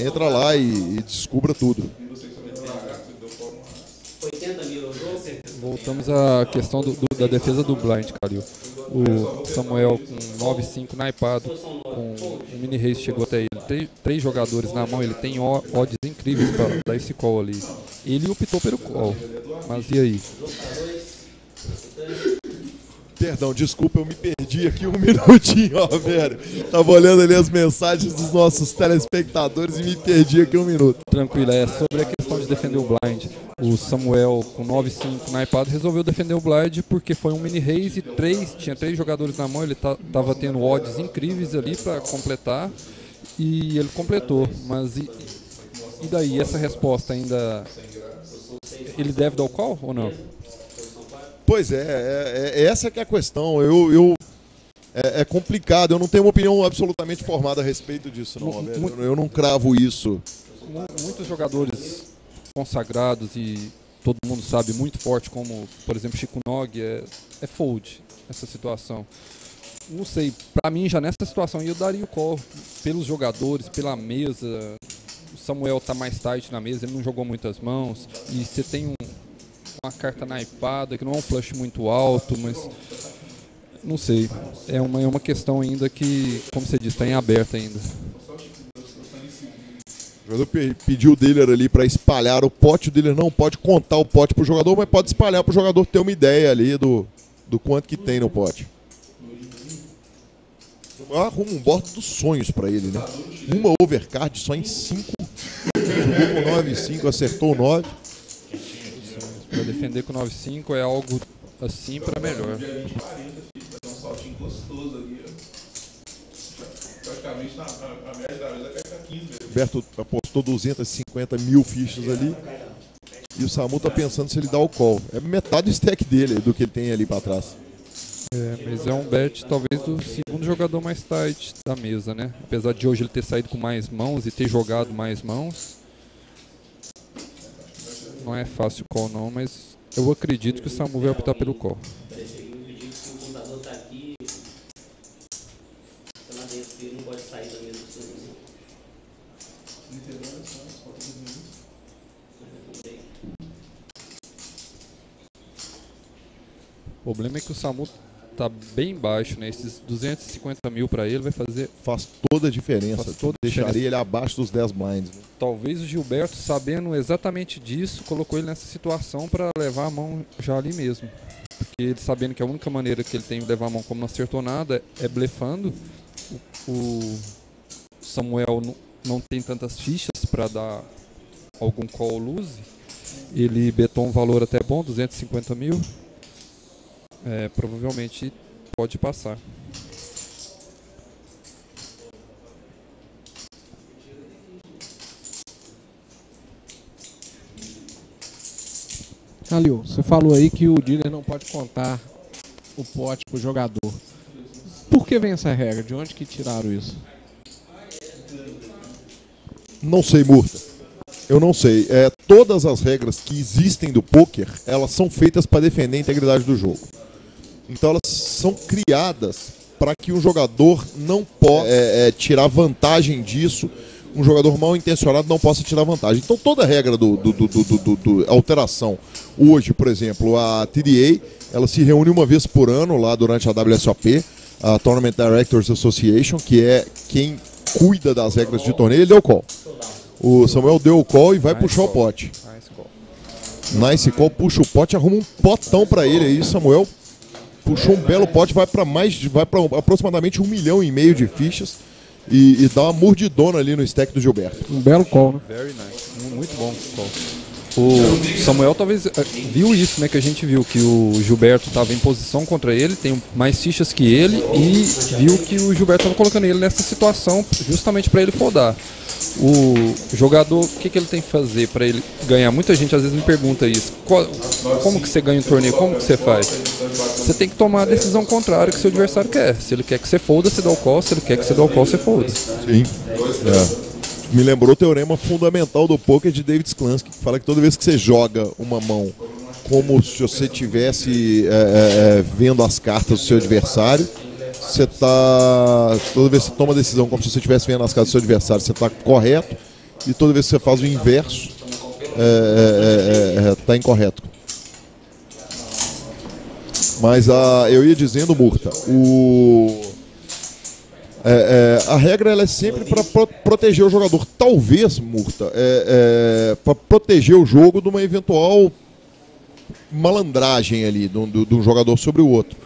Entra lá e descubra tudo. Voltamos à questão da defesa do blind, Calil. O Samuel com 9-5 naipado, com o mini race chegou até ele. Três jogadores na mão, ele tem odds incríveis para dar esse call ali. Ele optou pelo call, mas e aí? Perdão, desculpa, eu me perdi aqui um minutinho, ó, velho. Tava olhando ali as mensagens dos nossos telespectadores e me perdi aqui um minuto. Tranquilo, sobre a questão de defender o blind. O Samuel, com 9-5 naipado, resolveu defender o blind porque foi um mini raise e tinha três jogadores na mão, ele tava tendo odds incríveis ali para completar e ele completou. Mas e daí, essa resposta ainda... Ele deve dar o call ou não? Pois essa que é a questão. É complicado, eu não tenho uma opinião absolutamente formada a respeito disso, não, velho. Eu não cravo isso. Muitos jogadores consagrados e todo mundo sabe, muito forte, como, por exemplo, Chico Nog, é fold essa situação. Não sei, pra mim, já nessa situação, eu daria o call pelos jogadores, pela mesa. O Samuel tá mais tight na mesa, ele não jogou muitas mãos, e você tem uma carta naipada, que não é um flush muito alto, mas não sei, é uma questão ainda que, como você disse, está em aberto ainda. O jogador pediu o dealer ali para espalhar o pote, o dealer não pode contar o pote pro jogador, mas pode espalhar pro jogador ter uma ideia ali do quanto que tem no pote. Arruma um board dos sonhos para ele, né? Uma overcard só em 5, jogou com 9-5, acertou o 9. Para defender com 9-5 é algo assim para melhor. Um saltinho gostoso ali, praticamente na média da mesa vai ficar 15 vezes. Roberto apostou 250 mil fichas ali e o Samu tá pensando se ele dá o call. É metade do stack dele, do que ele tem ali para trás. Mas é um bet talvez do segundo jogador mais tight da mesa, né? Apesar de hoje ele ter saído com mais mãos e ter jogado mais mãos, não é fácil o call não, mas eu acredito que o Samu vai optar pelo call. O problema é que o Samu tá bem baixo, né? Esses 250 mil para ele faz toda a diferença. Deixaria diferença. ele abaixo dos 10 blinds. Né? Talvez o Gilberto, sabendo exatamente disso, colocou ele nessa situação para levar a mão já ali mesmo. Porque ele sabendo que a única maneira que ele tem de levar a mão como não acertou nada é blefando. O Samuel não tem tantas fichas para dar algum call lose. Ele betou um valor até bom, 250 mil. Provavelmente pode passar. Calil, você falou aí que o dealer não pode contar o pote pro jogador. Por que vem essa regra? De onde que tiraram isso? Não sei, Murta. Eu não sei. Todas as regras que existem do poker, elas são feitas para defender a integridade do jogo. Então elas são criadas para que um jogador não possa tirar vantagem disso, um jogador mal intencionado não possa tirar vantagem. Então toda a regra do alteração, hoje, por exemplo, a TDA, ela se reúne uma vez por ano lá durante a WSOP, a Tournament Directors Association, que é quem cuida das regras de torneio. Ele deu o call. O Samuel deu o call e vai puxar o pote. Nice call, puxa o pote, arruma um potão para ele aí, Samuel. Puxou um belo pote, vai para aproximadamente 1,5 milhão de fichas e dá uma mordidona ali no stack do Gilberto. Um belo call, né? Very nice. Muito bom call. O Samuel talvez viu isso, né? Que a gente viu que o Gilberto estava em posição contra ele, tem mais fichas que ele, e viu que o Gilberto estava colocando ele nessa situação justamente para ele foldar. O jogador, o que ele tem que fazer para ele ganhar? Muita gente às vezes me pergunta isso. Como que você ganha um torneio? Como que você faz? Você tem que tomar a decisão contrária que seu adversário quer. Se ele quer que você folda, você dá o call. Se ele quer que você dê o call, você folda. Sim. Me lembrou o teorema fundamental do poker de David Sklansky, que fala que toda vez que você joga uma mão como se você estivesse vendo as cartas do seu adversário, toda vez que você toma a decisão como se você estivesse vendo as cartas do seu adversário, você está correto, e toda vez que você faz o inverso, está incorreto. Mas eu ia dizendo, Murta, a regra ela é sempre para proteger o jogador. Talvez, Murta, para proteger o jogo de uma eventual malandragem ali de um jogador sobre o outro.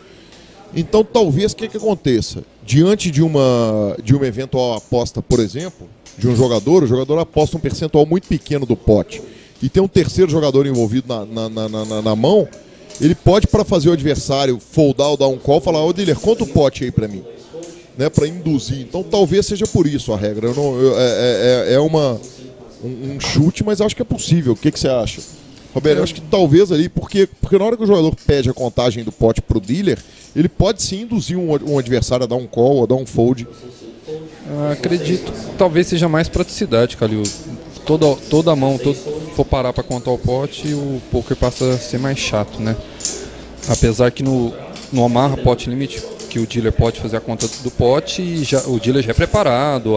Então, talvez, o que aconteça? Diante de uma eventual aposta, por exemplo, de um jogador, o jogador aposta um percentual muito pequeno do pote e tem um terceiro jogador envolvido na mão, ele pode, para fazer o adversário foldar ou dar um call, falar: ô dealer, conta o pote aí para mim. Né, para induzir. Então talvez seja por isso a regra. Um chute, mas acho que é possível. O que você acha, Roberto? Eu acho que talvez ali, porque na hora que o jogador pede a contagem do pote pro dealer, ele pode sim induzir um adversário a dar um call ou a dar um fold. Acredito que talvez seja mais praticidade, Calil. Toda a mão, for parar para contar o pote, o poker passa a ser mais chato, né? Apesar que no amarra pote limite, que o dealer pode fazer a conta do pote e o dealer já é preparado,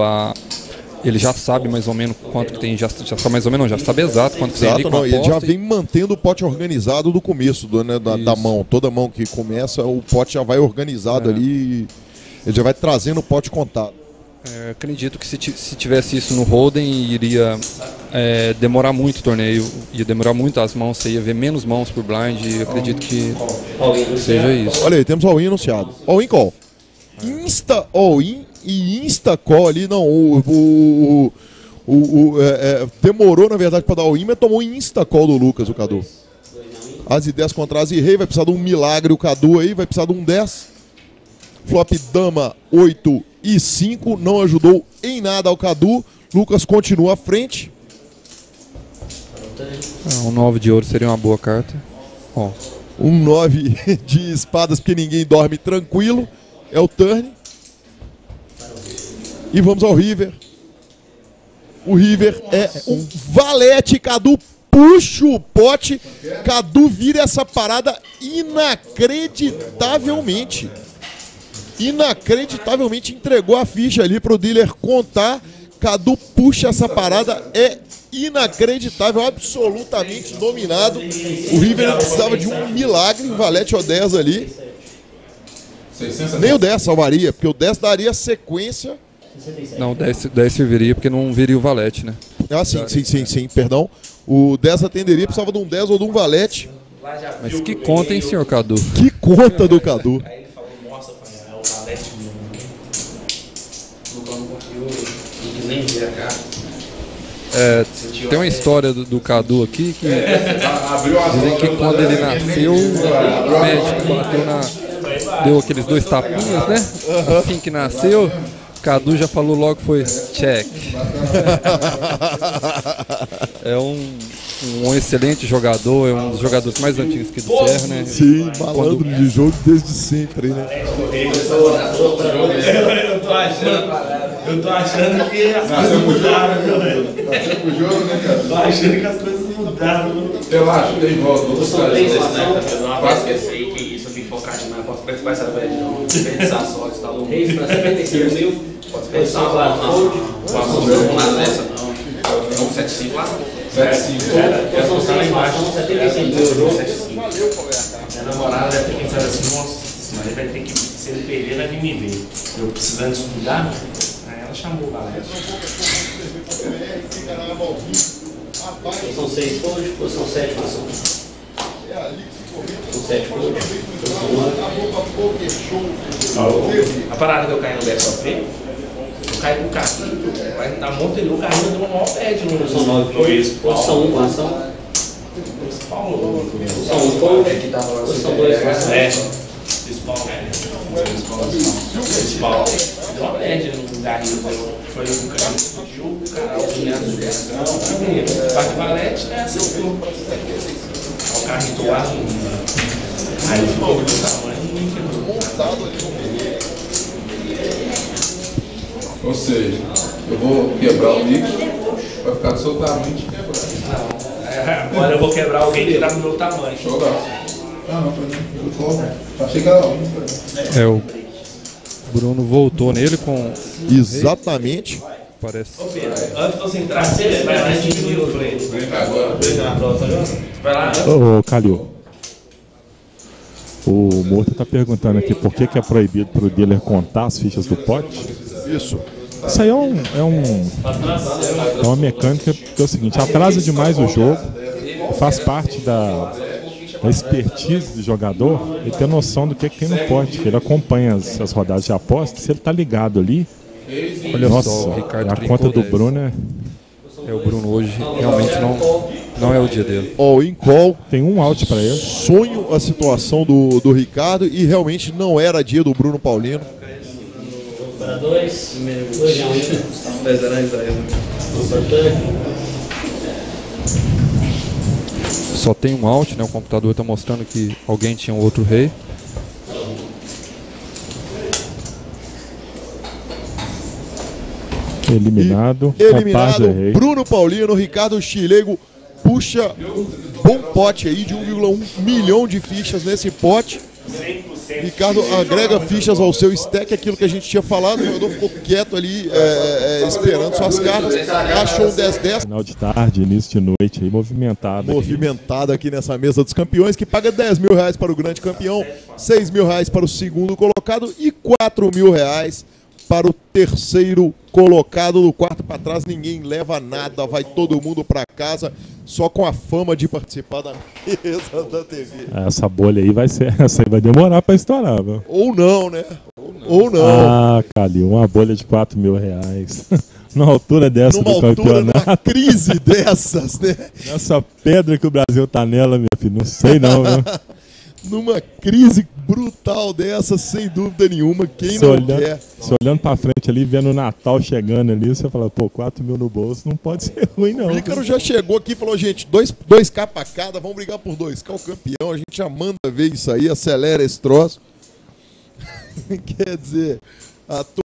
ele já sabe mais ou menos quanto que tem, já sabe mais ou menos, já sabe exato quanto que tem ali com a aposta. Ele já vem mantendo o pote organizado do começo, da mão. Toda mão que começa, o pote já vai organizado ali, ele já vai trazendo o pote contado. Acredito que se tivesse isso no Hold'em, iria demorar muito o torneio, ia demorar muito as mãos, você ia ver menos mãos por blind, e acredito que seja isso. Olha aí, temos all-in anunciado. All-in call. Insta all-in e insta call ali, não. Demorou, na verdade, para dar all-in, mas tomou insta call do Lucas, o Cadu. As ideias contra as e rei, vai precisar de um milagre o Cadu aí, vai precisar de um 10. Flop dama 8 e 5, não ajudou em nada ao Cadu. Lucas continua à frente. Um 9 de ouro seria uma boa carta. Um 9 de espadas, porque ninguém dorme tranquilo. É o turn. E vamos ao river. O river é um valete. Cadu puxa o pote. Cadu vira essa parada inacreditavelmente. Entregou a ficha ali pro dealer contar. Cadu puxa essa parada, é inacreditável, absolutamente dominado. O River precisava de um milagre, um valete ou 10 ali. Nem o 10 salvaria, porque o 10 daria sequência. Não, o 10 serviria porque não viria o valete, né? Sim, perdão. O 10 atenderia, precisava de um 10 ou de um valete. Mas que conta, hein, senhor Cadu? Que conta do Cadu. Tem uma história do Cadu aqui que dizem que quando ele nasceu, o médico deu aqueles 2 tapinhas, né? Assim que nasceu, Cadu já falou logo, foi check. É um excelente jogador, é um dos jogadores mais antigos aqui do Serra, né? Sim, malandro de jogo desde sempre, né? Eu tô achando que as coisas mudaram, meu velho. Tô achando que as coisas mudaram. Eu acho que tem volta. Eu sou bem, né? Eu não posso esquecer que isso eu fico focado demais. Como é que faz essa média? Não desperdiçar só, está louco. Reis para 75 mil. Pode desperdiçar uma dessa, não. Não, 75 lá. 75. São 6 maçãs, 75 mil o jogo. Minha namorada deve ter pensado assim, nossa, mas ele vai ter que, se ele perder, vai vir me ver. Eu precisando estudar, aí ela chamou a galera. São 6 folhas, ou são 7 maçãs? São 7 folhas. A parada que eu caí no BSOP, eu caí com o carrinho, mas na Montelô o carrinho deu uma maior pede no. São 9 folhas. Ou são 1 maçã? São 1 folha, ou são 2 maçãs? É. Principal. Deu uma média no carrinho, foi o carrinho explodiu, o cara, o dinheiro do BSOP. Parte de valete, né? Acertou. O carrinho do ar, aí ficou do tamanho e quebrou. Montado ali no meio. Ou seja, eu vou quebrar o mix, vai ficar do seu tamanho de quebrar. Não, agora eu vou quebrar alguém que tá no meu tamanho. Joga. Ah, não, foi não. Achei que era um. O Bruno voltou nele com... Exatamente. Parece. Antes de você entrar, você vai lá e diminuir o play. Agora. Vai lá. Ô, Calil. O Morto está perguntando aqui por que é proibido para o dealer contar as fichas do pote. Isso. Isso aí é uma mecânica que é o seguinte, atrasa demais o jogo, faz parte da expertise do jogador e ter noção do que tem no pote. Ele acompanha as rodadas de aposta, se ele está ligado ali, Olha nossa, só, o Ricardo a conta do 10. Bruno O Bruno hoje realmente não é o dia dele. Ó, o in-call, tem um out para ele. sonho a situação do Ricardo e realmente não era dia do Bruno Paulino. Para 2, 2 de 1. 10 era Israel. Só tem um out, né? O computador está mostrando que alguém tinha um outro rei. Eliminado. Eliminado, Rei. Bruno Paulino, Ricardo Chilego puxa um bom pote aí de 1,1 milhão de fichas nesse pote. Ricardo agrega fichas ao seu stack, aquilo que a gente tinha falado, o jogador ficou quieto ali, esperando suas cartas, achou um 10-10. Final de tarde, início de noite aí, movimentado. Movimentado aqui nessa mesa dos campeões, que paga 10 mil reais para o grande campeão, 6 mil reais para o segundo colocado e 4 mil reais para o terceiro colocado. Do quarto para trás ninguém leva nada, vai todo mundo para casa só com a fama de participar da mesa da TV. Essa bolha aí essa aí vai demorar para estourar, viu? Ou não, né? Ou não. Ah, Calil, uma bolha de 4 mil reais. Numa altura dessa Numa do altura, campeonato. numa crise dessas, né? Nessa pedra que o Brasil tá nela, meu filho, não sei não, viu? Numa crise brutal dessa, sem dúvida nenhuma, quem não quer. Se olhando pra frente ali, vendo o Natal chegando ali, você fala, pô, 4 mil no bolso não pode ser ruim não. O Ícaro já chegou aqui e falou, gente, 2K pra cada, vamos brigar por 2K, o campeão, a gente já manda ver isso aí, acelera esse troço. Quer dizer,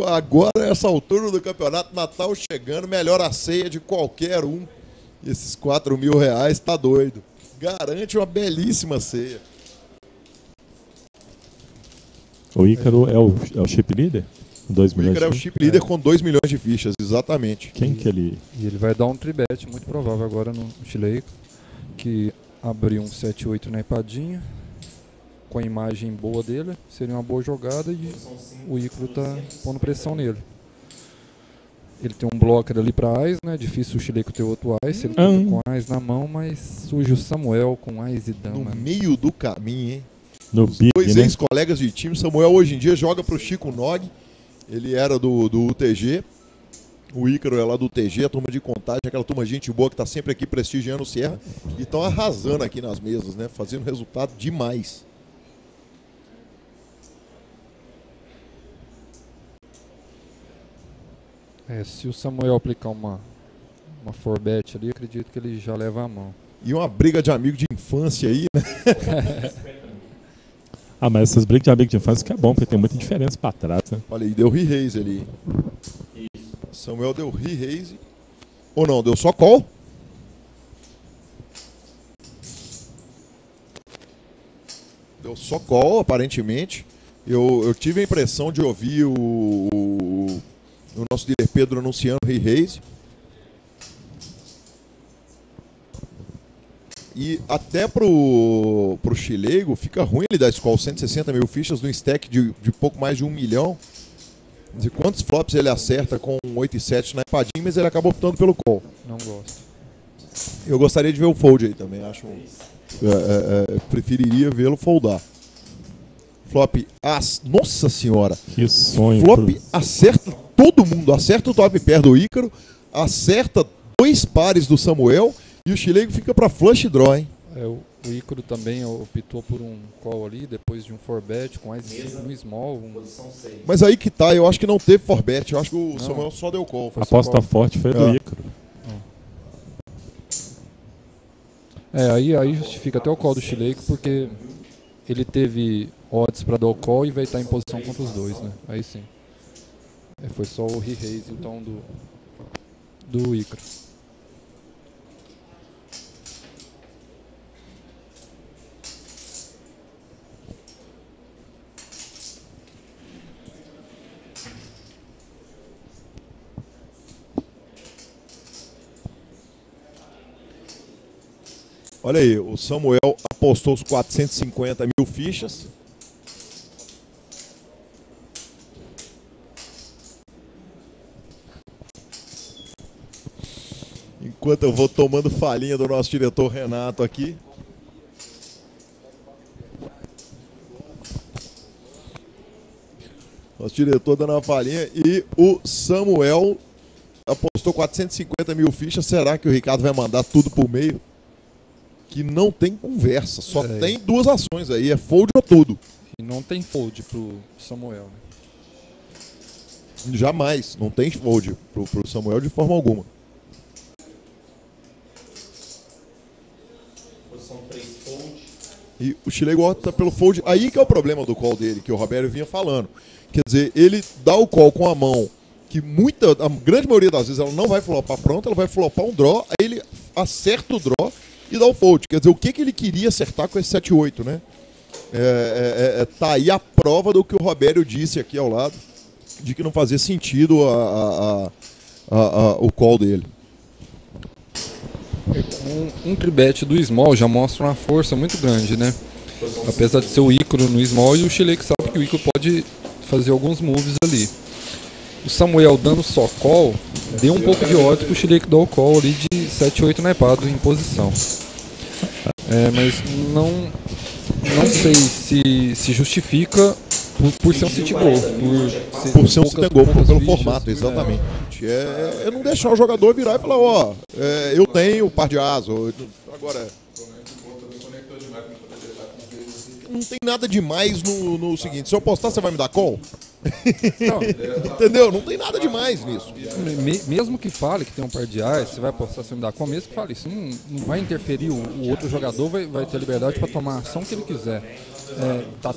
agora, essa altura do campeonato, Natal chegando, melhor a ceia de qualquer um. Esses 4 mil reais, tá doido. Garante uma belíssima ceia. O Ícaro é o chip leader? 2 O milhões Ícaro é o de chip líder com 2 milhões de fichas, exatamente. Quem que ele... E ele vai dar um tribet muito provável agora no Chile, que abriu um 7-8 na empadinha, com a imagem boa dele, seria uma boa jogada e o Ícaro tá pondo pressão nele. Ele tem um blocker ali para Ais, né? Difícil o Chile ter outro Ais, ele tenta com Ais na mão, mas surge o Samuel com Ais e Dama. No meio do caminho, hein? No big, Dois né? ex-colegas de time. Samuel hoje em dia joga pro Chico Nog. Ele era do UTG. O Ícaro é lá do UTG, a turma de Contagem, aquela turma de gente boa que tá sempre aqui prestigiando o Sierra. E estão arrasando aqui nas mesas, né? Fazendo resultado demais. Se o Samuel aplicar uma 4bet ali, acredito que ele já leva a mão. E uma briga de amigo de infância aí, né? Ah, mas essas brigas de amigo de infância que é bom, porque tem muita diferença pra trás, né? Olha aí, deu re-raise ali. Samuel deu re-raise. Ou não, deu só call? Deu só call, aparentemente. Eu tive a impressão de ouvir o nosso líder Pedro anunciando o Re-Raise. E até pro Chileigo fica ruim ele dar Skol 160 mil fichas no stack de pouco mais de 1 milhão. De quantos flops ele acerta com 8 e 7 na empadinha, mas ele acaba optando pelo call. Não gosto. Eu gostaria de ver o fold aí também, acho. Preferiria vê-lo foldar. Flop, nossa senhora! Que sonho. Flop acerta todo mundo, acerta o top pair do Ícaro, acerta 2 pares do Samuel e o Chileigo fica pra flush draw, hein? O Ícaro também optou por um call ali, depois de um 4bet com no small. Mas aí que tá, eu acho que não teve 4bet, eu acho que o Samuel só deu call. A aposta forte foi do Ícaro. Aí justifica até o call do Chileigo, porque ele teve odds para dar o call e vai estar em posição contra os dois, né? Aí sim. Foi só o re-raise então do Ícaro. Olha aí, o Samuel apostou os 450 mil fichas. Enquanto eu vou tomando falinha do nosso diretor Renato aqui. Nosso diretor dando uma falinha. E o Samuel apostou 450 mil fichas. Será que o Ricardo vai mandar tudo por meio? Que não tem conversa, só tem 2 ações aí, é fold ou tudo. E não tem fold pro Samuel, né? Jamais, não tem fold pro Samuel de forma alguma. Posição 3 fold. E o Chileigo opta pelo fold, aí que é o problema do call dele, que o Roberto vinha falando. Quer dizer, ele dá o call com a mão, que a grande maioria das vezes ela não vai flopar pronto, ela vai flopar um draw, aí ele acerta o draw e dá o fold. Quer dizer, o que ele queria acertar com esse 7-8, né? Tá aí a prova do que o Roberto disse aqui ao lado, de que não fazia sentido o call dele. Um tribet do small já mostra uma força muito grande, né? Apesar de ser o Ícaro no small, e o Chileigo sabe que o Ícaro pode fazer alguns moves ali. O Samuel dando só call, deu um pouco de ódio pro Chileigo dar o call ali de 7-8 naipado em posição. Mas não sei se justifica por ser um city goal. Por ser um city goal, pelo fichas, formato, exatamente. É não deixar o jogador virar e falar, eu tenho par de asa. Agora, não tem nada demais no seguinte, se eu apostar, você vai me dar call? Não, entendeu? Não tem nada demais nisso. Mesmo que fale que tem um par de ás, você vai apostar, você me dá call, mesmo que fale isso, não vai interferir, o outro jogador vai ter liberdade para tomar a ação que ele quiser. Tá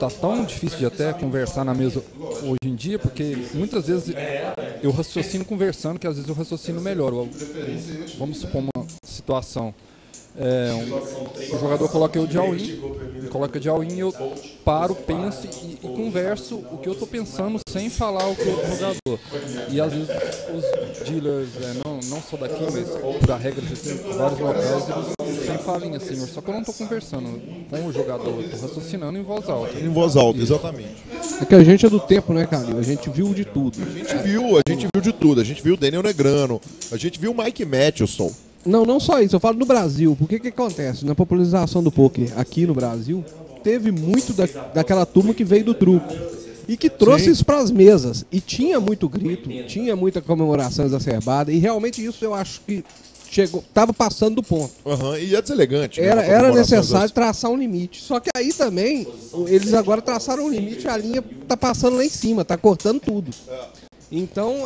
tão difícil de até conversar na mesa hoje em dia, porque muitas vezes eu raciocino conversando, que às vezes eu raciocino melhor. Vamos supor uma situação. O jogador coloca eu de all-in, eu paro, penso e converso o que eu tô pensando sem falar o que o outro jogador. E às vezes os dealers, não só daqui, mas por a regra de vários locais, eles sem falinha assim, só que eu não tô conversando com o jogador, eu tô raciocinando em voz alta. Em voz alta, exatamente. É que a gente é do tempo, né, Calil? A gente viu de tudo. A gente viu de tudo. A gente viu o Daniel Negrano, a gente viu o Mike Matheson. Não só isso, eu falo no Brasil. Porque que acontece? Na popularização do poker aqui no Brasil, teve muito daquela turma que veio do truco. E que trouxe isso para as mesas. E tinha muito grito, tinha muita comemoração exacerbada. E realmente isso eu acho que estava passando do ponto. E é deselegante. Era necessário traçar um limite. Só que aí também, eles agora traçaram um limite, a linha tá passando lá em cima, tá cortando tudo. Então,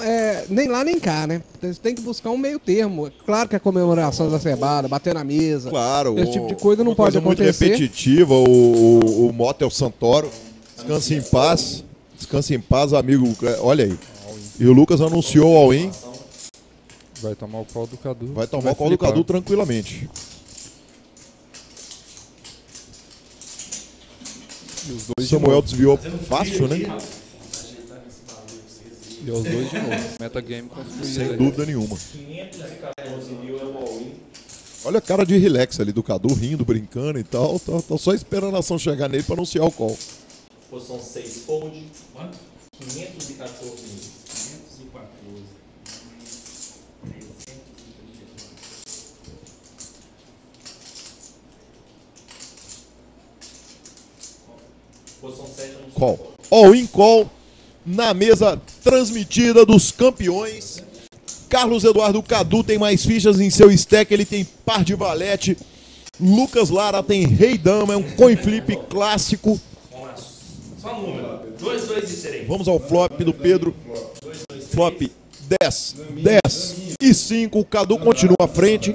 nem lá nem cá, né? Você tem que buscar um meio termo. Claro que a comemoração exacerbada, bater na mesa, claro, esse tipo de coisa não pode acontecer. Muito repetitiva, o Motel Santoro, descanse em paz. Descanse em paz, amigo. Olha aí. E o Lucas anunciou o all-in. Vai tomar o call do Cadu. Vai tomar o call do Cadu tranquilamente. E os dois Samuel desviou fácil, né? E os dois de novo. Metagame construído. Sem dúvida nenhuma. Olha a cara de relax ali do Cadu, rindo, brincando e tal. Tá só esperando a ação chegar nele para anunciar o call. Posição 6, fold. Quanto? 514 mil. 514. Posição 7, Call. All-in call na mesa transmitida dos campeões. Carlos Eduardo Cadu tem mais fichas em seu stack, ele tem par de valete. Lucas Lara tem rei dama, é um coin flip clássico. Vamos lá. Só número. 2, 2 e 3. Vamos ao flop do Pedro. Flop 10, 10 e 5. O Cadu continua à frente.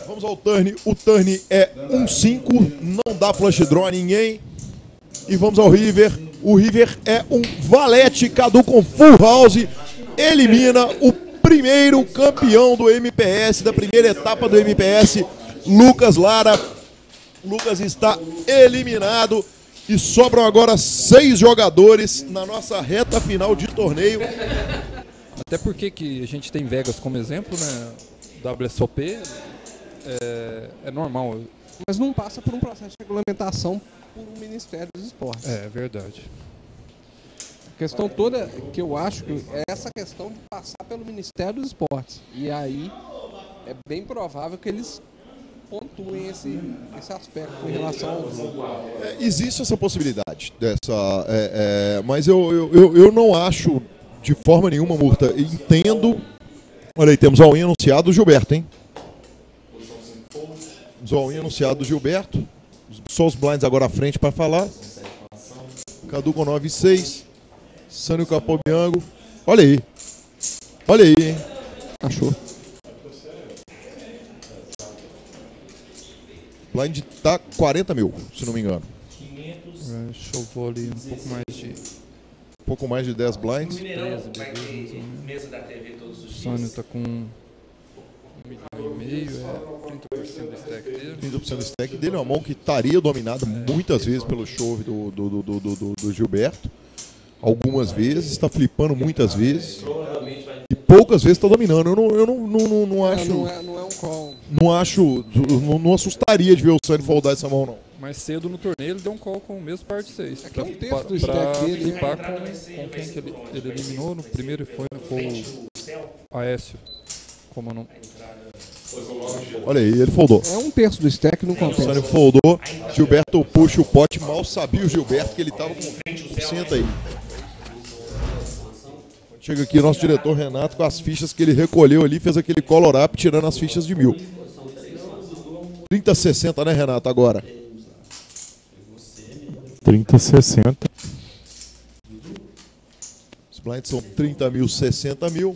Vamos ao turn. O turn é 1-5. Não dá flush draw a ninguém. E vamos ao river. O river é um valete. Cadu com full house. Elimina o primeiro campeão do MPS, da primeira etapa do MPS, Lucas Lara. Lucas está eliminado. E sobram agora 6 jogadores na nossa reta final de torneio. Até porque que a gente tem Vegas como exemplo, né? WSOP é normal. Mas não passa por um processo de regulamentação por um Ministério dos Esportes. É verdade. A questão toda que eu acho que é essa questão de passar pelo Ministério dos Esportes. E aí é bem provável que eles pontuem esse aspecto em relação ao jogo. Existe essa possibilidade dessa, mas eu não acho de forma nenhuma, Murta. Entendo. Olha aí, temos all-in anunciado do Gilberto, hein? Temos all-in anunciado do Gilberto. Só os blinds agora à frente para falar. Cadu com 9-6. Sânio Capobiango. Olha aí. Olha aí, hein? Achou. Blind tá 40 mil, se não me engano. Chovou ali um pouco mais de... Um pouco mais de 10 blinds. O Mineirão vai ter mesa da TV todos os O Sânio dias. tá com 1,5 milhão, 30% do stack dele. 30% do stack dele, uma mão que estaria dominada muitas vezes pelo chove do Gilberto. Algumas vezes, está flipando muitas vezes. E poucas vezes está dominando. Eu não acho. Não é um call. Não acho. Não assustaria de ver o Sânio foldar essa mão, não. Mais cedo no torneio ele deu um call com o mesmo par de 6. que é um terço do stack dele, né? flipar com quem que ele eliminou no primeiro foi o Aécio. Como não... Olha aí, ele foldou. É um terço do stack, não O compensa. Sânio foldou. Gilberto puxa o pote. Mal sabia o Gilberto que ele estava com 20% aí. Chega aqui o nosso diretor Renato com as fichas que ele recolheu ali, fez aquele color up tirando as fichas de 1000. 30-60, né, Renato, agora? 30-60. Os blinds são 30 mil, 60 mil.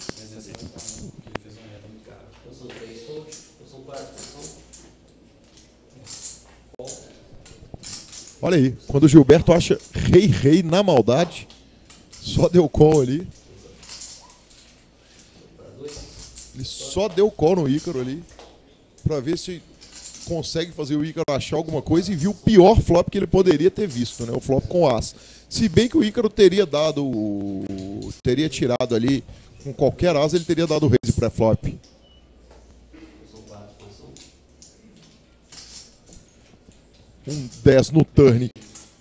Olha aí, quando o Gilberto acha rei na maldade, só deu call ali. Ele só deu call no Ícaro ali, pra ver se consegue fazer o Ícaro achar alguma coisa, e viu o pior flop que ele poderia ter visto, né? O flop com as. Se bem que o Ícaro teria tirado ali com qualquer asa, ele teria dado raise pré-flop. Um 10 no turn.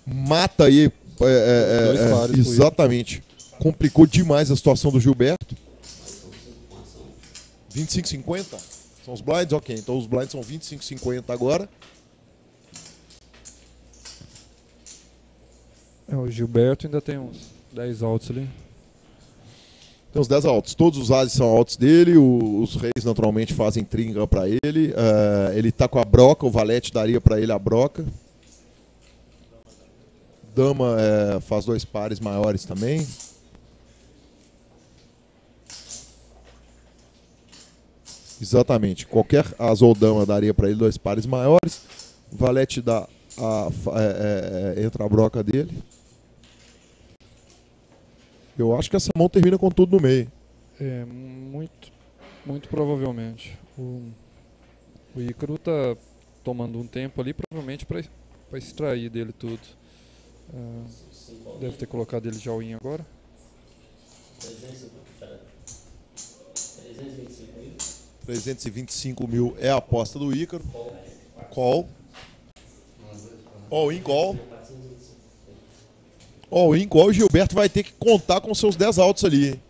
Mata aí. Exatamente. Complicou demais a situação do Gilberto. 25,50? São os blinds? Ok, então os blinds são 25,50 agora. O Gilberto ainda tem uns 10 altos ali. Tem uns 10 altos. Todos os ases são altos dele. Os reis naturalmente fazem trinca para ele. Ele tá com a broca. O valete daria para ele a broca. Dama faz 2 pares maiores também. Exatamente. Qualquer asa ou dama daria para ele 2 pares maiores. O valete dá entra a broca dele. Eu acho que essa mão termina com tudo no meio. Muito provavelmente. O Ícaro tá tomando um tempo ali, provavelmente para extrair dele tudo. Deve ter colocado ele de all-in agora. 325 mil é a aposta do Ícaro. Call. All-in call. All-in call. O Gilberto vai ter que contar com seus 10 altos ali, hein?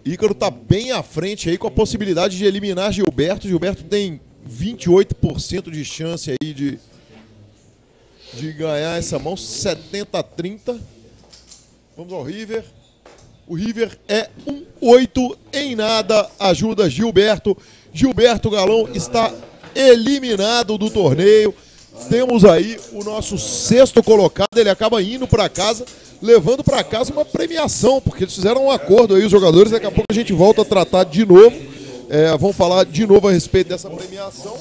Ícaro tá bem à frente aí com a possibilidade de eliminar Gilberto. Gilberto tem 28% de chance aí de ganhar essa mão, 70-30. Vamos ao River. O River é 1-8 em nada, ajuda Gilberto. Gilberto Galão está eliminado do torneio. Temos aí o nosso sexto colocado, ele acaba indo para casa, levando para casa uma premiação, porque eles fizeram um acordo aí, os jogadores. Daqui a pouco a gente volta a tratar de novo. Vamos falar de novo a respeito dessa premiação.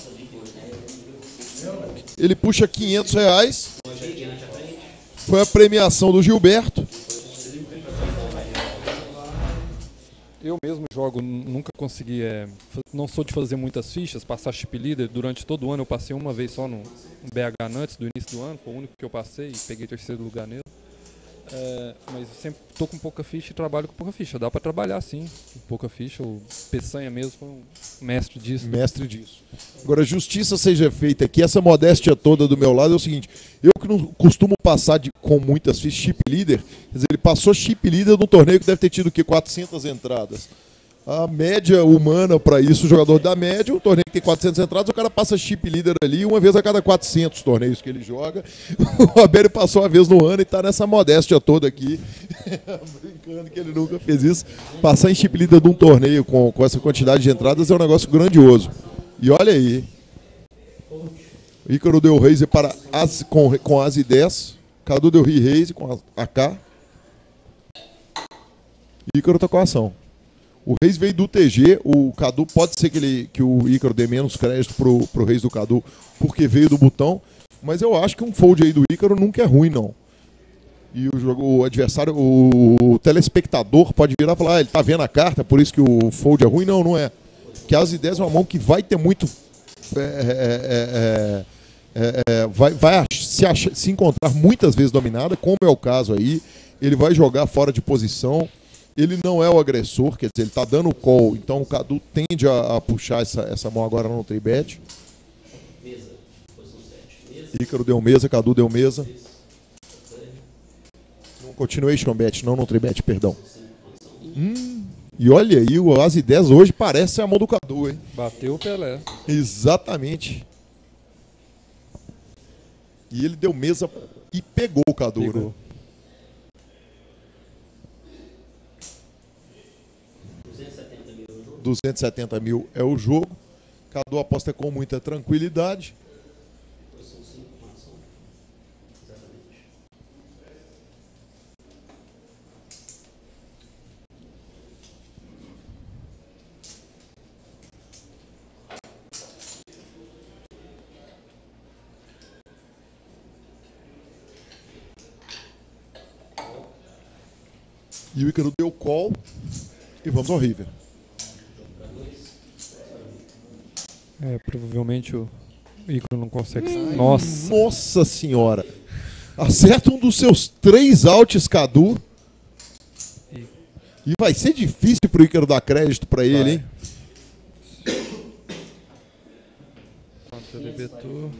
Ele puxa R$500. Foi a premiação do Gilberto. Eu mesmo jogo, nunca consegui, não sou de fazer muitas fichas, passar chip leader. Durante todo o ano eu passei uma vez só no BH Nuts do início do ano, foi o único que eu passei e peguei terceiro lugar nele. Mas sempre tô com pouca ficha e trabalho com pouca ficha. Dá para trabalhar sim, com pouca ficha. O Peçanha mesmo foi um mestre disso. Mestre disso. Agora, justiça seja feita aqui, essa modéstia toda do meu lado é o seguinte: eu que não costumo passar com muitas fichas chip leader, quer dizer, ele passou chip leader num torneio que deve ter tido o quê? 400 entradas. A média humana para isso, o jogador da média, um torneio que tem 400 entradas, o cara passa chip leader ali uma vez a cada 400 torneios que ele joga. O Abel passou uma vez no ano e está nessa modéstia toda aqui, brincando que ele nunca fez isso. Passar em chip leader de um torneio com essa quantidade de entradas é um negócio grandioso. E olha aí, o Ícaro deu raise com as e 10, Cadu deu re-raise com AK. Ícaro tá com a ação. O Reis veio do TG, o Cadu pode ser que o Ícaro dê menos crédito pro Reis do Cadu, porque veio do botão, mas eu acho que um fold aí do Ícaro nunca é ruim, não. E o adversário, o telespectador pode virar e falar, ele tá vendo a carta, por isso que o fold é ruim. Não, não é. Porque as ideias é uma mão que vai ter muito... vai se encontrar muitas vezes dominada, como é o caso aí. Ele vai jogar fora de posição. Ele não é o agressor, quer dizer, ele está dando o call, então o Cadu tende a puxar essa mão agora no tribet. Ícaro deu mesa, Cadu deu mesa. Continuation bet, não no tribet, perdão. E olha aí, o As e 10 hoje parece a mão do Cadu, hein? Bateu o Pelé. Exatamente. E ele deu mesa e pegou o Cadu, Pegou. né? 270 mil é o jogo. Cadu aposta com muita tranquilidade. E o Ícaro deu call. E vamos ao River. Provavelmente o Ícaro não consegue. Nossa senhora! Acerta um dos seus 3 outs, Cadu. E vai ser difícil pro Ícaro dar crédito pra ele, hein? Debetou.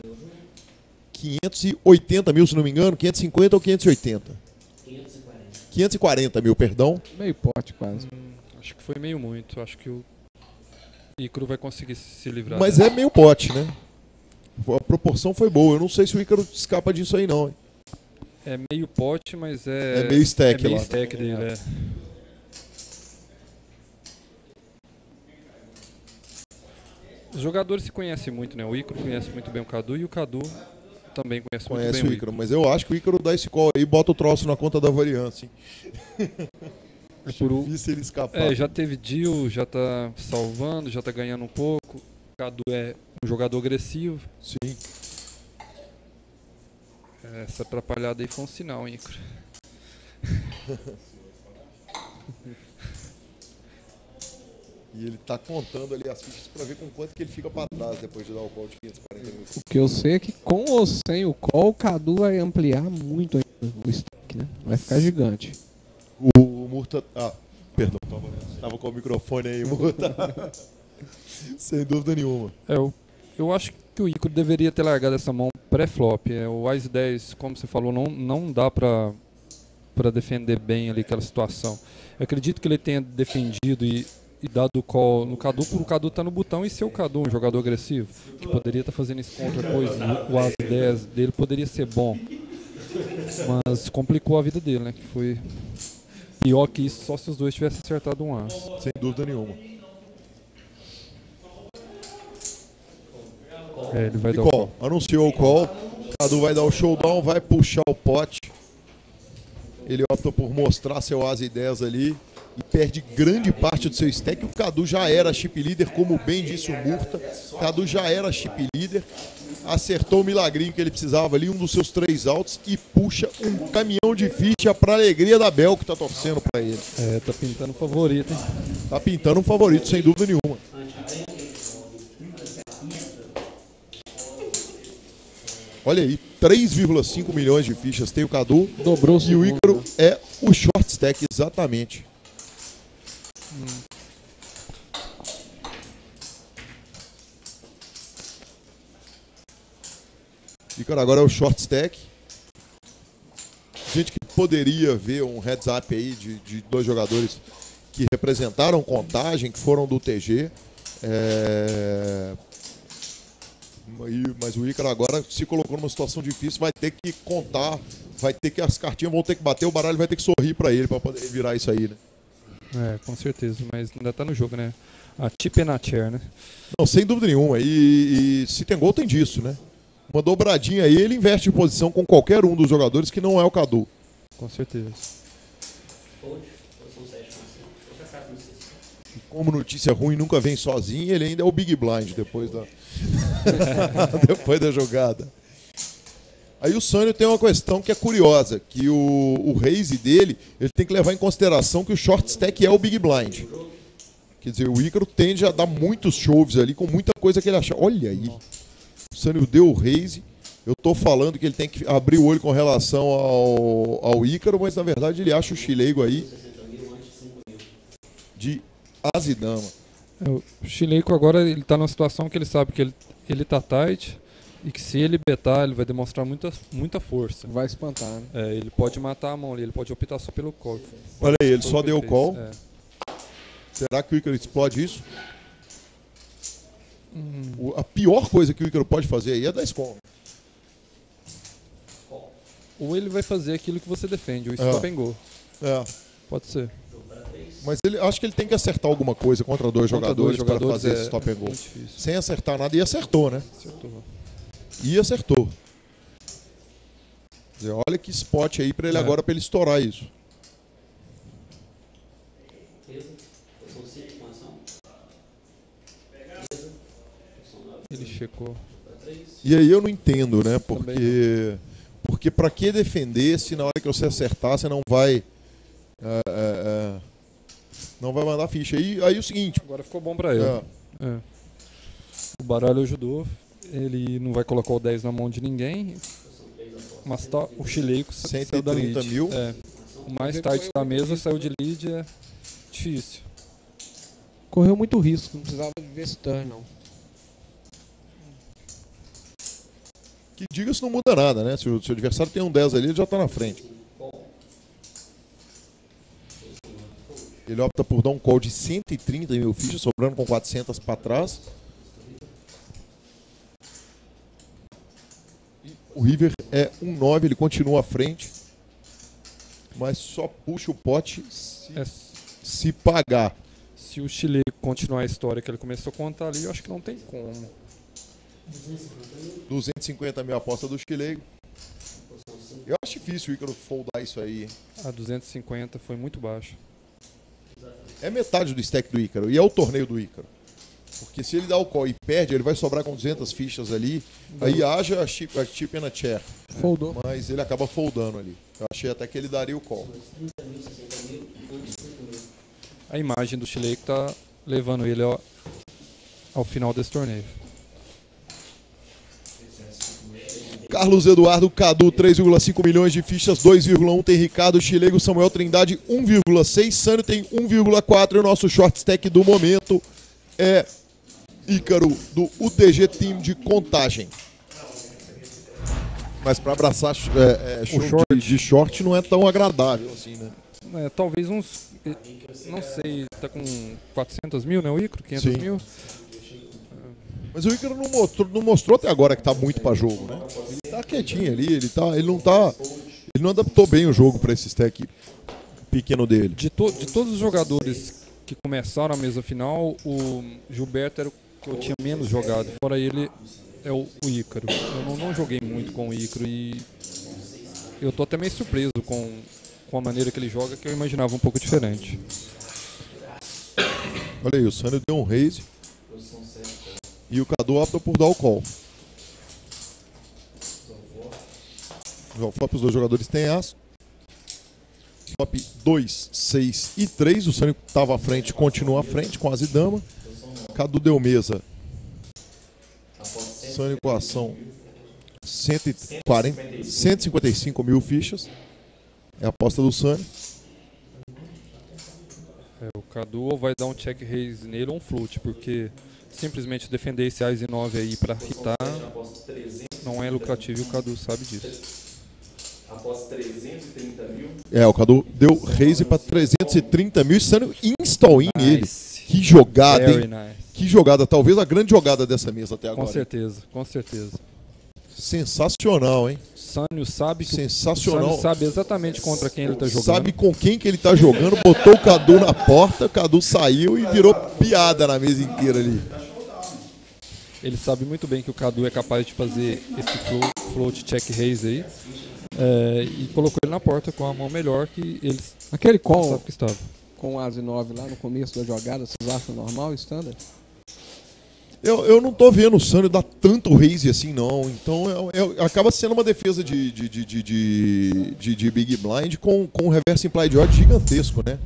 580 mil, se não me engano. 550 ou 580? 540 mil, perdão. Meio pote quase. Acho que foi meio muito. Acho que o Ícaro vai conseguir se livrar. Mas é meio pote, né? A proporção foi boa. Eu não sei se o Ícaro escapa disso aí, não. Hein? É meio pote, mas é meio stack lá. É meio lá. stack dele, Os jogadores se conhecem muito, né? O Ícaro conhece muito bem o Cadu e o Cadu também conhece muito bem o Ícaro. Mas eu acho que o Ícaro dá esse call aí e bota o troço na conta da variância. É difícil ele escapar. Já teve deal, já tá salvando, já tá ganhando um pouco. O Cadu é um jogador agressivo. Sim. Essa atrapalhada aí foi um sinal, hein, Ícaro? E ele tá contando ali as fichas para ver com quanto que ele fica para trás depois de dar o call de 540 mil. O que eu sei é que com ou sem o call, o Cadu vai ampliar muito ainda o stack, né? Vai ficar gigante. O Murta... Ah, perdão. Tava com o microfone aí, Murta. Sem dúvida nenhuma. Eu acho que o Ícaro deveria ter largado essa mão pré-flop. O Ás 10, como você falou, não dá para defender bem ali aquela situação. Eu acredito que ele tenha defendido e dado o call no Cadu, por o Cadu tá no botão e ser o Cadu um jogador agressivo, que poderia estar fazendo isso com outra coisa. O Ás 10 dele poderia ser bom, mas complicou a vida dele, né? Que foi pior que isso só se os dois tivessem acertado um Ás. Sem dúvida nenhuma. Ele vai E dar o call. Anunciou o call. Cadu vai dar o showdown, vai puxar o pote. Ele opta por mostrar seu Ás 10 ali e perde grande parte do seu stack. O Cadu já era chip leader, como bem disse o Murta. Cadu já era chip leader. Acertou o milagrinho que ele precisava ali, um dos seus 3 altos, e puxa um caminhão de ficha para alegria da Bel, que tá torcendo para ele. tá pintando favorito, hein? Tá pintando um favorito, sem dúvida nenhuma. Olha aí, 3,5 milhões de fichas tem o Cadu. Dobrou e o Ícaro é o short stack, exatamente. Ícaro agora é o short stack. Gente que poderia ver um heads up aí de 2 jogadores que representaram Contagem, que foram do TG. Mas o Ícaro agora se colocou numa situação difícil, vai ter que contar, as cartinhas vão ter que bater, o baralho vai ter que sorrir para ele para poder virar isso aí, né? Com certeza, mas ainda tá no jogo, né? A tip é na chair, né? Não, sem dúvida nenhuma. E se tem gol, tem disso, né? Uma dobradinha aí, ele investe em posição com qualquer um dos jogadores que não é o Cadu. Com certeza. E como notícia ruim nunca vem sozinho, ele ainda é o Big Blind depois da depois da jogada. Aí o Sânio tem uma questão que é curiosa, que o raise dele, ele tem que levar em consideração que o short stack é o Big Blind. Quer dizer, o Ícaro tende a dar muitos shows ali com muita coisa que ele acha. Olha aí, o Sânio deu o raise. Eu tô falando que ele tem que abrir o olho com relação ao Ícaro, mas na verdade ele acha o Chileigo aí de Ás e Dama. O Chileico agora ele tá numa situação que ele sabe que ele tá tight e que se ele betar, ele vai demonstrar muita força. Vai espantar, né? Ele pode matar a mão ali, ele pode optar só pelo call. Olha aí, ele só deu o call. Será que o Ícaro explode isso? A pior coisa que o Ícaro pode fazer aí é dar scom. Ou ele vai fazer aquilo que você defende, o stop and go. Pode ser. Mas acho que ele tem que acertar alguma coisa contra 2 jogadores para fazer esse stop and go. Sem acertar nada, e acertou, né? E acertou. Quer dizer, olha que spot aí para ele agora, para ele estourar isso. Ele checou. E aí eu não entendo, né? Porque para que defender se na hora que você acertar você não vai não vai mandar ficha. Aí o seguinte... Agora ficou bom para ele. O baralho ajudou. Ele não vai colocar o 10 na mão de ninguém. Mas tá, o Chileico saiu da lead. 130 mil. O mais tarde da mesa saiu de lead, é difícil. Correu muito risco, não precisava viver esse turn, não. Que diga-se não muda nada, né? Se o adversário tem um 10 ali, ele já está na frente. Ele opta por dar um call de 130 mil fichas, sobrando com 400 para trás. O River é 1-9, ele continua à frente. Mas só puxa o pote se pagar. Se o Chile continuar a história que ele começou a contar ali, eu acho que não tem como. 250 mil aposta do Chile. Eu acho difícil o Ícaro foldar isso aí. A 250 foi muito baixo. É metade do stack do Ícaro. E é o torneio do Ícaro. Porque se ele dá o call e perde, ele vai sobrar com 200 fichas ali. Aí haja a chip na chair. Foldou. Mas ele acaba foldando ali. Eu achei até que ele daria o call. A imagem do Chile tá levando ele ao final desse torneio. Carlos Eduardo, Cadu, 3,5 milhões de fichas, 2,1 tem Ricardo, Chilego, Samuel Trindade, 1,6, Sânio tem 1,4 e o nosso short stack do momento é Ícaro, do UTG Team de Contagem. Mas para abraçar de short não é tão agradável assim, né? Talvez uns, não sei, tá com 400 mil, né, o Ícaro? 500 Sim. mil? Mas o Ícaro não mostrou até agora que tá muito para jogo, né? Ele tá quietinho ali, ele não adaptou bem o jogo para esse stack pequeno dele. De todos os jogadores que começaram a mesa final, o Gilberto era o que eu tinha menos jogado. Fora ele, é o Ícaro. Eu não joguei muito com o Ícaro e eu tô até meio surpreso com a maneira que ele joga, que eu imaginava um pouco diferente. Olha aí, o Sânio deu um raise e o Cadu opta por dar o call. O flop, os dois jogadores têm aço. Flop 2, 6 e 3. O Sânio estava à frente, continua à frente com as e dama. Cadu deu mesa. Sânio com a ação 155 mil fichas. É a aposta do Sânio. O Cadu ou vai dar um check raise nele ou um float, porque simplesmente defender esse Ás e 9 aí pra hitar não é lucrativo e o Cadu sabe disso. Após 330 mil. O Cadu deu raise para 330 mil e Sânio install-in nele. Que jogada, Very hein? nice. Que jogada, talvez a grande jogada dessa mesa até agora. Com certeza, com certeza. Sensacional, hein? Sânio sabe que Sensacional. Sânio sabe exatamente contra quem ele tá jogando. Sabe com quem que ele tá jogando, botou o Cadu na porta, o Cadu saiu e virou piada na mesa inteira ali. Ele sabe muito bem que o Cadu é capaz de fazer esse float check raise aí. E colocou ele na porta com a mão melhor que eles. Aquele call pensavam que estava. com o Ás e 9 lá no começo da jogada, vocês acham normal, standard? Eu não tô vendo o Sânio dar tanto raise assim, não. Então acaba sendo uma defesa de Big Blind com um reverse implied odd gigantesco, né?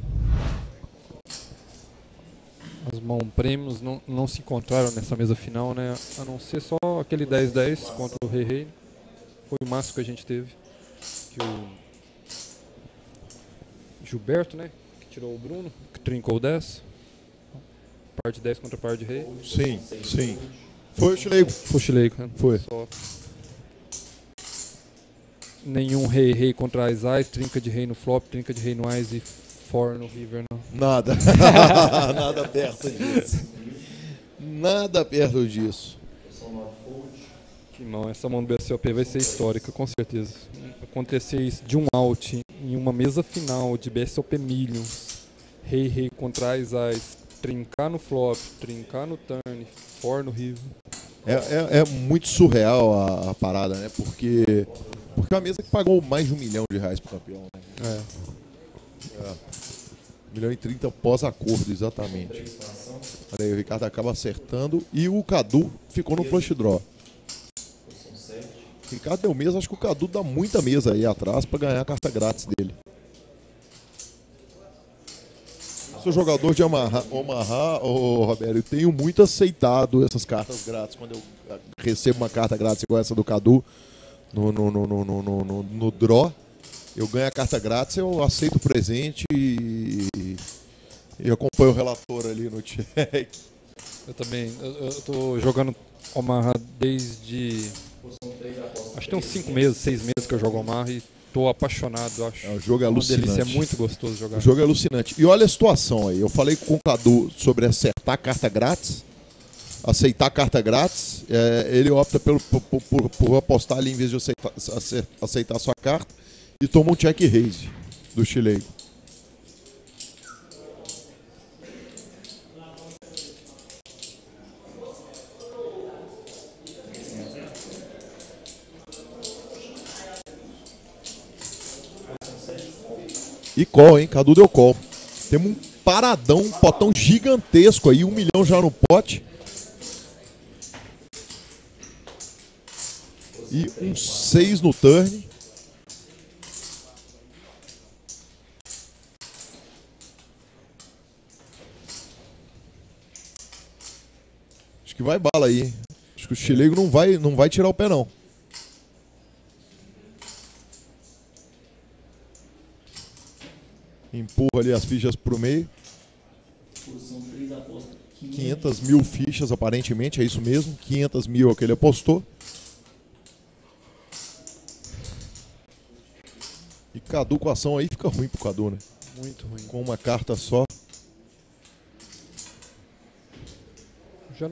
As mãos prêmios não se encontraram nessa mesa final, né? A não ser só aquele 10-10 contra o Rei. Foi o máximo que a gente teve. Que o Gilberto, né? Que tirou o Bruno, que trincou o 10. Par de 10 contra par de Rei. Sim, sim. Foi o Chilego. Foi o Chilego, né? Foi. Só. Nenhum Rei contra Ás, trinca de Rei no flop, trinca de Rei no Ás e for no River, não. Nada. Nada perto disso. Nada perto disso. Que mão, essa mão do BSOP vai ser histórica, com certeza. Acontecer isso de um out em uma mesa final de BSOP Millions, Rei contra Ás, trincar no flop, trincar no turn, for no River. É muito surreal a parada, né? Porque é uma mesa que pagou mais de R$1 milhão pro campeão, né? 1,30 pós-acordo, exatamente. Olha aí, o Ricardo acaba acertando e o Cadu ficou no flush draw. O Ricardo deu mesa, acho que o Cadu dá muita mesa aí atrás para ganhar a carta grátis dele. Sou jogador de Omaha, Roberto, eu tenho muito aceitado essas cartas grátis. Quando eu recebo uma carta grátis igual essa do Cadu no draw, eu ganho a carta grátis, eu aceito o presente e acompanho o relator ali no check. Eu também, eu tô jogando Omaha desde, acho que tem uns 5 meses, 6 meses que eu jogo Omaha e tô apaixonado, acho. O jogo é alucinante. Delícia, é muito gostoso jogar. O jogo é alucinante. E olha a situação aí, eu falei com o Cadu sobre acertar a carta grátis, aceitar a carta grátis, ele opta por apostar ali em vez de aceitar a sua carta e toma um check raise do Chilego. E call, hein? Cadu deu call. Temos um paradão, um potão gigantesco aí, 1 milhão já no pote. E um 6 no turn. que vai bala aí. Acho que o Chilego não vai tirar o pé, não. Empurra ali as fichas pro meio. 500 mil fichas, aparentemente, é isso mesmo. 500 mil é o que ele apostou. E Cadu com a ação aí fica ruim pro Cadu, né? Muito ruim. Com uma carta só. Já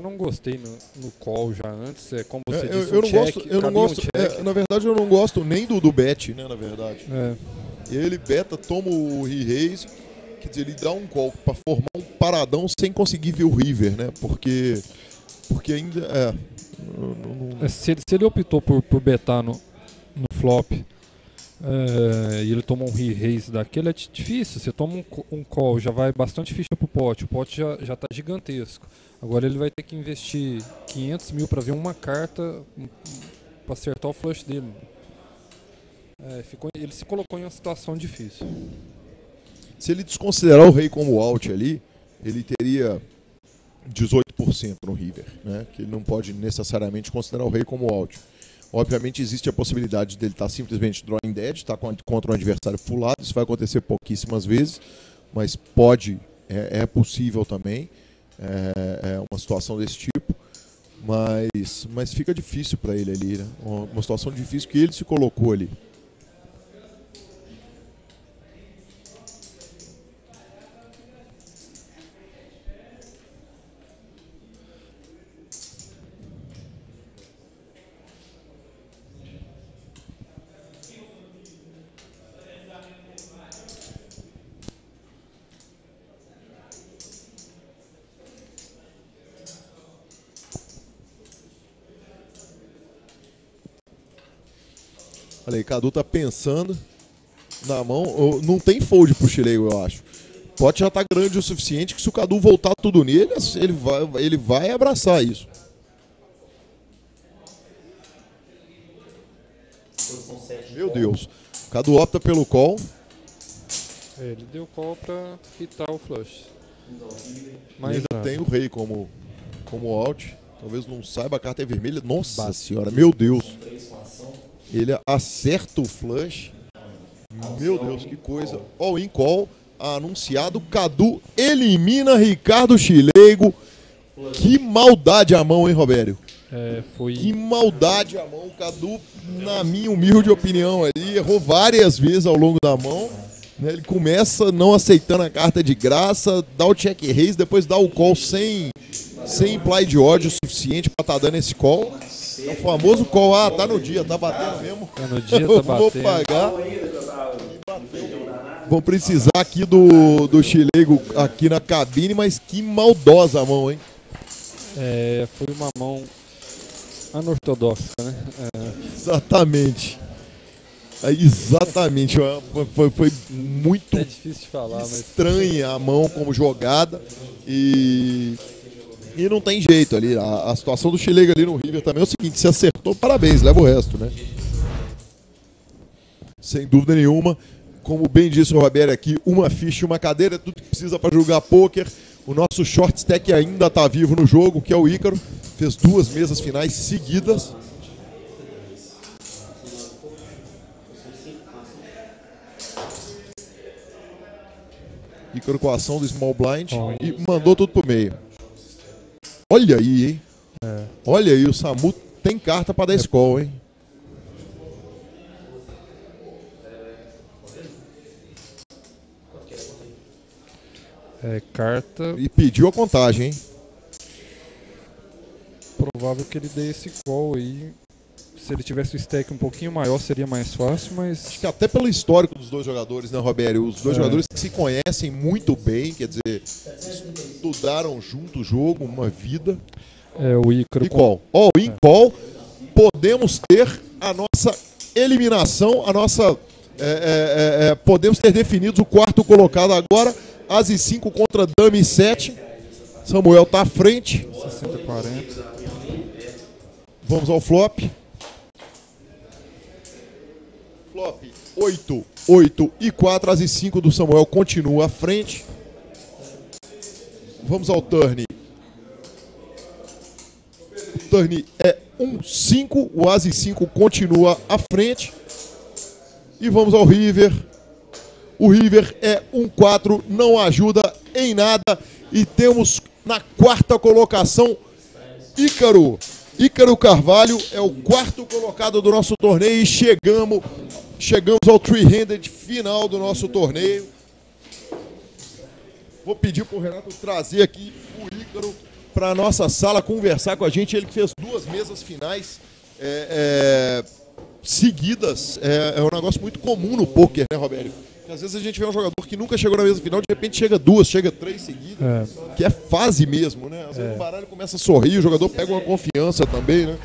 não gostei no call já antes. É como você disse, eu não gosto. Eu não gosto. check. Na verdade, eu não gosto nem do bet, né? Na verdade. É. Ele beta, toma o re-raise, quer dizer, ele dá um call para formar um paradão sem conseguir ver o river, né? Porque ainda Se ele optou por betar no flop e ele toma um re-raise daquele, é difícil. Você toma um call, já vai bastante ficha pro pote, o pote já tá gigantesco. Agora ele vai ter que investir 500 mil para ver uma carta para acertar o flush dele. Ele se colocou em uma situação difícil. Se ele desconsiderar o rei como out ali, ele teria 18% no river, né? Que ele não pode necessariamente considerar o rei como out. Obviamente existe a possibilidade dele estar simplesmente drawing dead, estar contra um adversário fullado. Isso vai acontecer pouquíssimas vezes, mas é possível também. É uma situação desse tipo. Mas fica difícil para ele ali, né? Uma situação difícil que ele se colocou ali. Olha aí, Cadu tá pensando na mão. Não tem fold pro Chilego, eu acho. O pote já tá grande o suficiente que se o Cadu voltar tudo nele, ele vai abraçar isso. Meu Deus. O Cadu opta pelo call. Ele deu call pra hitar o flush. Mas ainda tem o rei como out. Talvez não saiba, a carta é vermelha. Nossa senhora, meu Deus. Ele acerta o flush. Meu Deus, que coisa. All-in call anunciado. Cadu elimina Ricardo Chilego. Que maldade a mão, hein, Robério? Que maldade a mão. O Cadu, na minha humilde opinião, ali, errou várias vezes ao longo da mão. Ele começa não aceitando a carta de graça, dá o check raise, depois dá o call sem imply de ódio suficiente para estar dando esse call. É o famoso call, tá no dia, tá batendo mesmo. Tá no dia, tá batendo. Vou pagar. Vou precisar aqui do Chilego aqui na cabine, mas que maldosa a mão, hein? Foi uma mão anortodoxa, né? Exatamente. Exatamente. Foi muito difícil de falar, estranha a mão como jogada. E não tem jeito ali. A situação do Chilego ali no river também é o seguinte: se acertou, parabéns, leva o resto, né? Sem dúvida nenhuma. Como bem disse o Roberto aqui, uma ficha e uma cadeira é tudo que precisa para jogar pôquer. O nosso short stack ainda está vivo no jogo, que é o Ícaro. Fez 2 mesas finais seguidas. Ícaro com a ação do small blind e mandou tudo pro meio. Olha aí, hein? Olha aí, o Samu tem carta para dar call, hein? Carta. E pediu a contagem, hein? Provável que ele dê esse call aí. Se ele tivesse o stack um pouquinho maior, seria mais fácil, mas... Acho que até pelo histórico dos dois jogadores, né, Robério? Os dois jogadores que se conhecem muito bem, quer dizer, estudaram junto o jogo, uma vida. O Ícaro... E call. In call, podemos ter a nossa eliminação, a nossa... podemos ter definido o quarto colocado agora. As e 5 contra Dama e 7. Samuel tá à frente. 60-40. Vamos ao flop. Flop 8, 8 e 4. As e 5 do Samuel continua à frente. Vamos ao turn. turn é 1-5, o Asi 5 continua à frente. E vamos ao River. O River é 1-4, não ajuda em nada. E temos na quarta colocação Ícaro. Ícaro Carvalho é o quarto colocado do nosso torneio e chegamos ao three-handed final do nosso torneio. Vou pedir para o Renato trazer aqui o Ícaro para a nossa sala, conversar com a gente. Ele que fez 2 mesas finais seguidas. É um negócio muito comum no poker, né, Robério? Porque às vezes a gente vê um jogador que nunca chegou na mesa final, de repente chega 2, chega 3 seguidas, que é fase mesmo, né? Às vezes o baralho começa a sorrir, o jogador pega uma confiança também, né?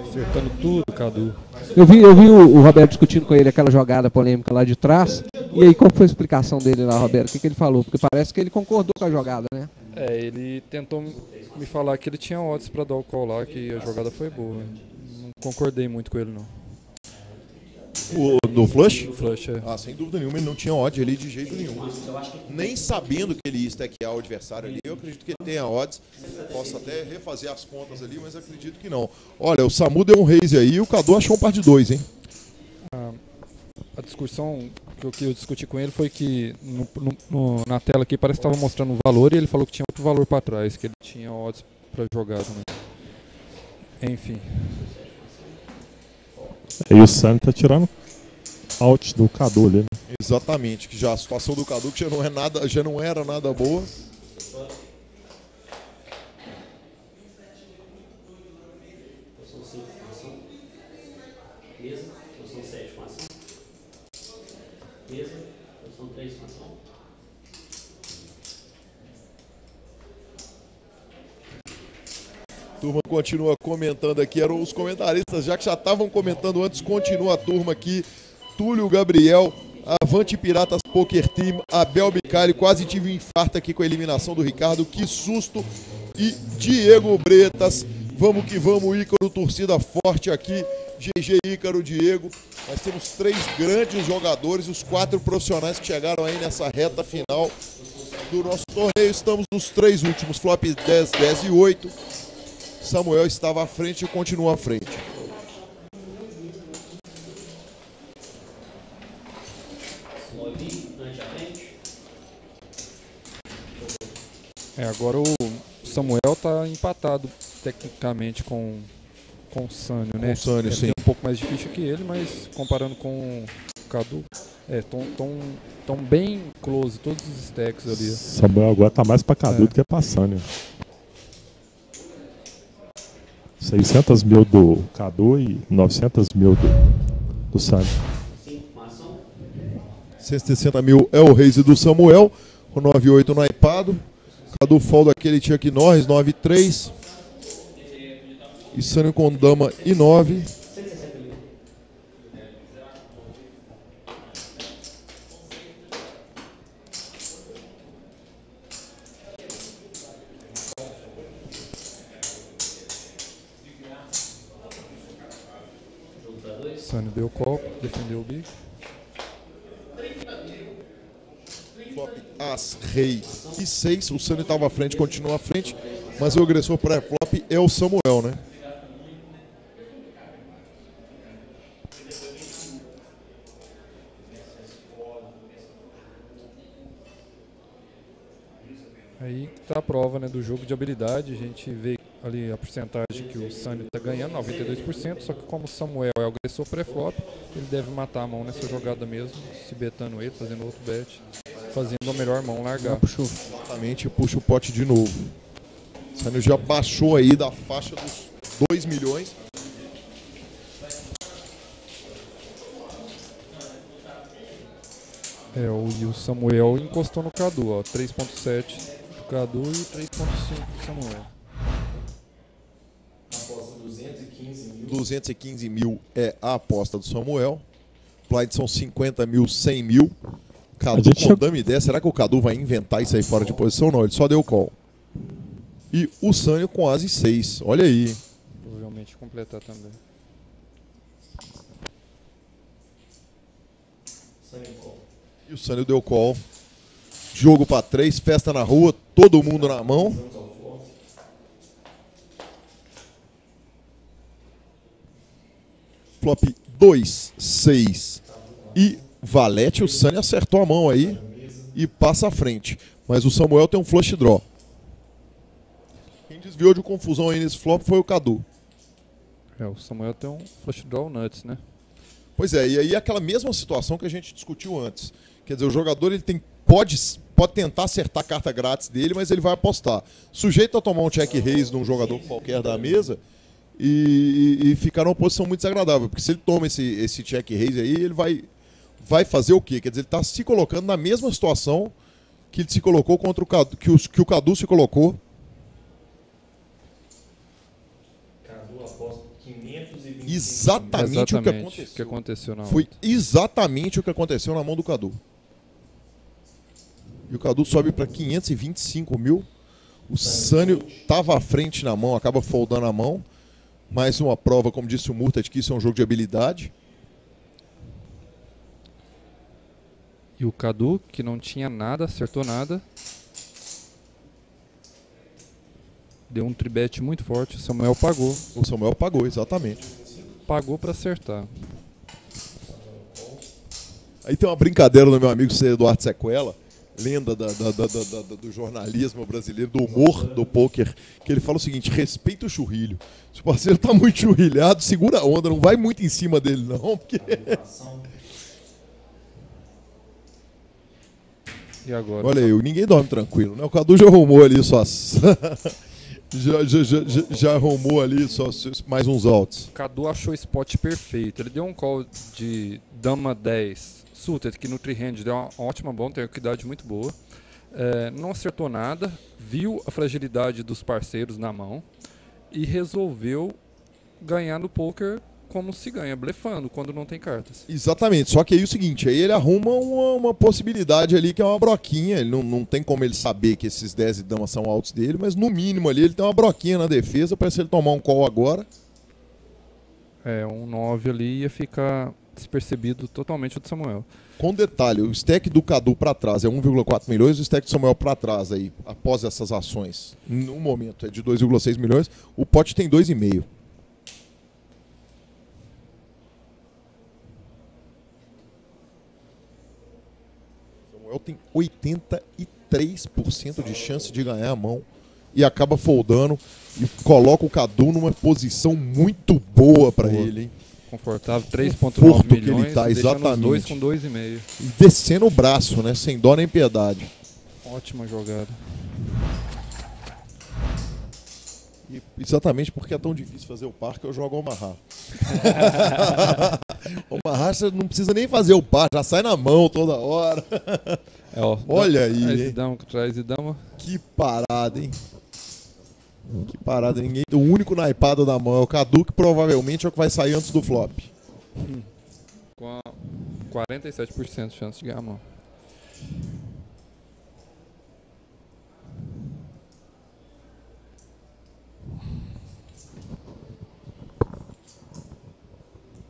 Acertando tudo, Cadu. Eu vi o Roberto discutindo com ele aquela jogada polêmica lá de trás. E aí, qual foi a explicação dele lá, Roberto? O que ele falou? Porque parece que ele concordou com a jogada, né? Ele tentou me falar que ele tinha odds pra dar o call lá, que a jogada foi boa. Não concordei muito com ele, não. Do Flush? O Flush, sem dúvida nenhuma, ele não tinha odds ali de jeito nenhum. Nem sabendo que ele ia stackear o adversário ali, eu acredito que ele tenha odds. Posso até refazer as contas ali, mas acredito que não. Olha, o Samu deu um raise aí e o Cadu achou um par de 2, hein? A discussão que eu discuti com ele foi que na tela aqui parece que estava mostrando o valor e ele falou que tinha outro valor para trás, que ele tinha odds para jogar também. Enfim. E o Sunny tá tirando out do Cadu ali, né? Exatamente, que já a situação do Cadu que já não era nada boa. Mesa, posição 7 com ação. Mesa, posição 3 com ação. A turma continua comentando aqui, eram os comentaristas já que já estavam comentando antes, continua a turma aqui. Túlio Gabriel, Avante Piratas Poker Team, Abel Bicalho, quase tive um infarto aqui com a eliminação do Ricardo, que susto. E Diego Bretas, vamos que vamos, Ícaro, torcida forte aqui, GG Ícaro, Diego. Nós temos 3 grandes jogadores, os 4 profissionais que chegaram aí nessa reta final do nosso torneio. Estamos nos 3 últimos, flop 10, 10 e 8. Samuel estava à frente e continua à frente. Agora o Samuel tá empatado tecnicamente com o Sânio, né? Com o Sânio, sim. Tem um pouco mais difícil que ele, mas comparando com o Cadu, tão bem close todos os stacks ali. Samuel agora tá mais pra Cadu do que pra Sânio. 600 mil do Cadu e 900 mil do Sânio. 160 mil é o raise do Samuel, o 9-8 naipado. Cadu folda aquele Chuck Norris, 9-3. E Sânio com dama e 9. Sânio deu copo, defendeu o bico. Flop As, Rei e 6. O Sânio estava à frente, continua à frente. Mas o agressor pré-flop é o Samuel, né? Aí tá a prova, né, do jogo de habilidade. A gente vê ali a porcentagem que o Sânio tá ganhando, 92%. Só que como o Samuel é o agressor pré-flop, ele deve matar a mão nessa jogada mesmo, se betando ele, fazendo outro bet, fazendo a melhor mão largar. Puxou. Exatamente, puxa o pote de novo. O Sânio já baixou aí da faixa dos 2 milhões. E o Samuel encostou no Cadu, ó, 3.7 do Cadu e 3.5 do Samuel. Aposta 215 mil. 215 mil é a aposta do Samuel. Blind são 50 mil, 100 mil. Cadu com dama 10. Será que o Cadu vai inventar isso aí fora de posição? Não, ele só deu call. E o Sânio com as 6. Olha aí. Provavelmente completar também. E o Sânio deu call. Jogo para 3, festa na rua, todo mundo na mão. Flop 2, 6 e valete. O Sânio acertou a mão aí e passa à frente. Mas o Samuel tem um flush draw. Quem desviou de confusão aí nesse flop foi o Cadu. O Samuel tem um flush draw nuts, né? Pois é, e aí aquela mesma situação que a gente discutiu antes. Quer dizer, o jogador ele pode tentar acertar a carta grátis dele, mas ele vai apostar. Sujeito a tomar um check raise de um jogador qualquer da mesa e ficar numa posição muito desagradável. Porque se ele toma esse check raise aí, ele vai fazer o quê? Quer dizer, ele está se colocando na mesma situação que ele se colocou contra o Cadu, que o Cadu se colocou. Cadu aposta 525. Exatamente o que aconteceu. Foi exatamente o que aconteceu na mão do Cadu. E o Cadu sobe para 525 mil. O Sânio estava à frente na mão, acaba foldando a mão. Mais uma prova, como disse o Murtad, que isso é um jogo de habilidade. E o Cadu, que não tinha nada, acertou nada. Deu um tribet muito forte, o Samuel pagou. O Samuel pagou, exatamente. Pagou para acertar. Aí tem uma brincadeira do meu amigo Eduardo Sequela, lenda do jornalismo brasileiro, do humor do pôquer, que ele fala o seguinte: respeita o churrilho. Se o parceiro tá muito churrilhado, segura a onda, não vai muito em cima dele não, porque... E agora? Olha aí, ninguém dorme tranquilo, né? O Cadu já arrumou ali suas... já arrumou ali só mais uns altos. O Cadu achou o spot perfeito. Ele deu um call de dama 10 suited, que no three-hand deu uma ótima bomba, tem uma equidade muito boa. Não acertou nada, viu a fragilidade dos parceiros na mão e resolveu ganhar no poker como se ganha, blefando, quando não tem cartas. Exatamente, só que aí é o seguinte, aí ele arruma uma possibilidade ali que é uma broquinha, ele não tem como ele saber que esses 10 e damas são altos dele, mas no mínimo ali ele tem uma broquinha na defesa para se ele tomar um call agora. Um 9 ali ia ficar despercebido totalmente o de Samuel. Com detalhe, o stack do Cadu para trás é 1,4 milhões, o stack do Samuel para trás aí, após essas ações, no momento é de 2,6 milhões, o pote tem 2,5. Tem 83% de chance de ganhar a mão e acaba foldando e coloca o Cadu numa posição muito boa para ele, hein? Confortável, 3,9 milhões, que ele tá, exatamente. Os dois com 2,5. E descendo o braço, né? Sem dó nem piedade. Ótima jogada. E exatamente porque é tão difícil fazer o par que eu jogo o Omaha. O Omaha você não precisa nem fazer o par, já sai na mão toda hora. Olha aí, hein? Traz e dama. Que parada, hein? Que parada, ninguém. O único naipado da mão é o Cadu, que provavelmente é o que vai sair antes do flop. Com 47% de chance de ganhar a mão.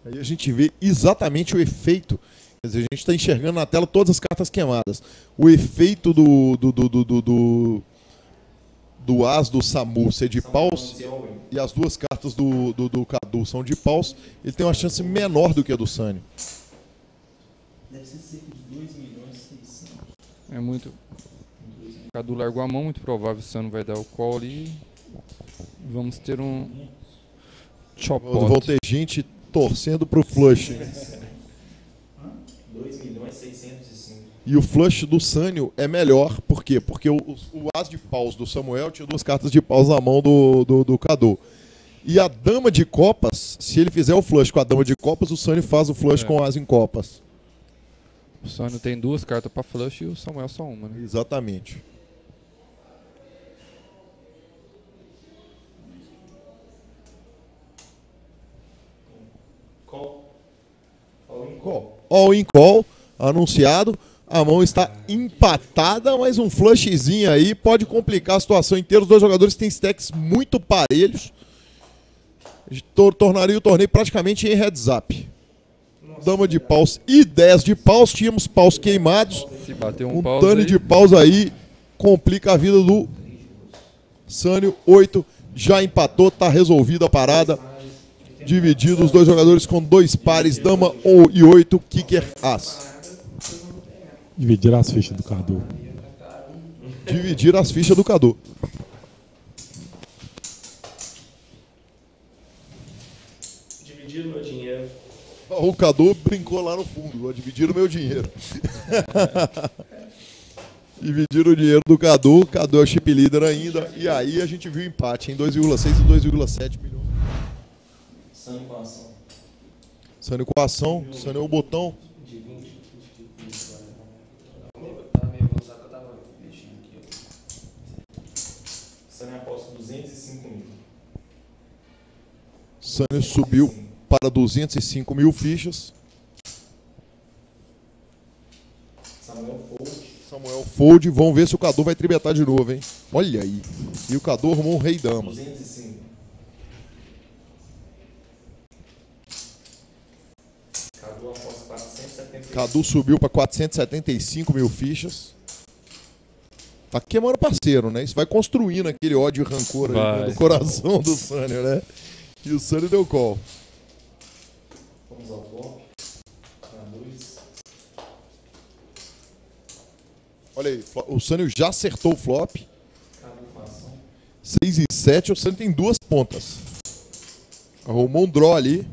Aí a gente vê exatamente o efeito. Quer dizer, a gente está enxergando na tela todas as cartas queimadas. O efeito do as do Samu ser de paus e as duas cartas do Cadu são de paus, ele tem uma chance menor do que a do Sânio. Deve ser cerca de 2.600.000. É muito. O Cadu largou a mão, muito provável o Sânio vai dar o call ali. Vamos ter um chop pot. Vão ter gente torcendo pro flush. 2.605.000. E o flush do Sânio é melhor, por quê? Porque o as de paus do Samuel tinha duas cartas de paus na mão do Cadu. E a dama de copas, se ele fizer o flush com a dama de copas, o Sânio faz o flush com o as em copas. O Sânio tem duas cartas para flush e o Samuel só uma, né? Exatamente. All in call, anunciado. A mão está empatada, mas um flushzinho aí pode complicar a situação inteira. Os dois jogadores têm stacks muito parelhos. Tornaria o torneio praticamente em heads up. Dama de paus e 10 de paus. Tínhamos paus queimados. Se bater um paus tane aí, de paus aí complica a vida do Sânio. 8 já empatou, tá resolvida a parada. Dividido os dois jogadores com 2 pares, dama ou e 8, kicker as. Dividir as fichas do Cadu. Dividir as fichas do Cadu. Dividir o meu dinheiro. O Cadu brincou lá no fundo, dividir o meu dinheiro. Dividir o dinheiro do Cadu. Cadu é o chip leader ainda. E aí a gente viu empate em 2,6 e 2,7 milhões. Sânio com ação. Sânio com ação. Sânio é o botão. De 20. Sânio aposta 205 mil. Sânio subiu para 205 mil fichas. Samuel Fold. Vamos ver se o Cadu vai tribetar de novo, hein? Olha aí. E o Cadu arrumou um rei dama. 205. Cadu aposta 475. Cadu subiu para 475 mil fichas. Tá queimando parceiro, né? Isso vai construindo aquele ódio e rancor ali no coração do Sânio, né? E o Sânio deu call. Vamos ao flop. Na luz. Olha aí, o Sânio já acertou o flop. Cadu com ação. 6 e 7, o Sânio tem 2 pontas. Arrumou um draw ali.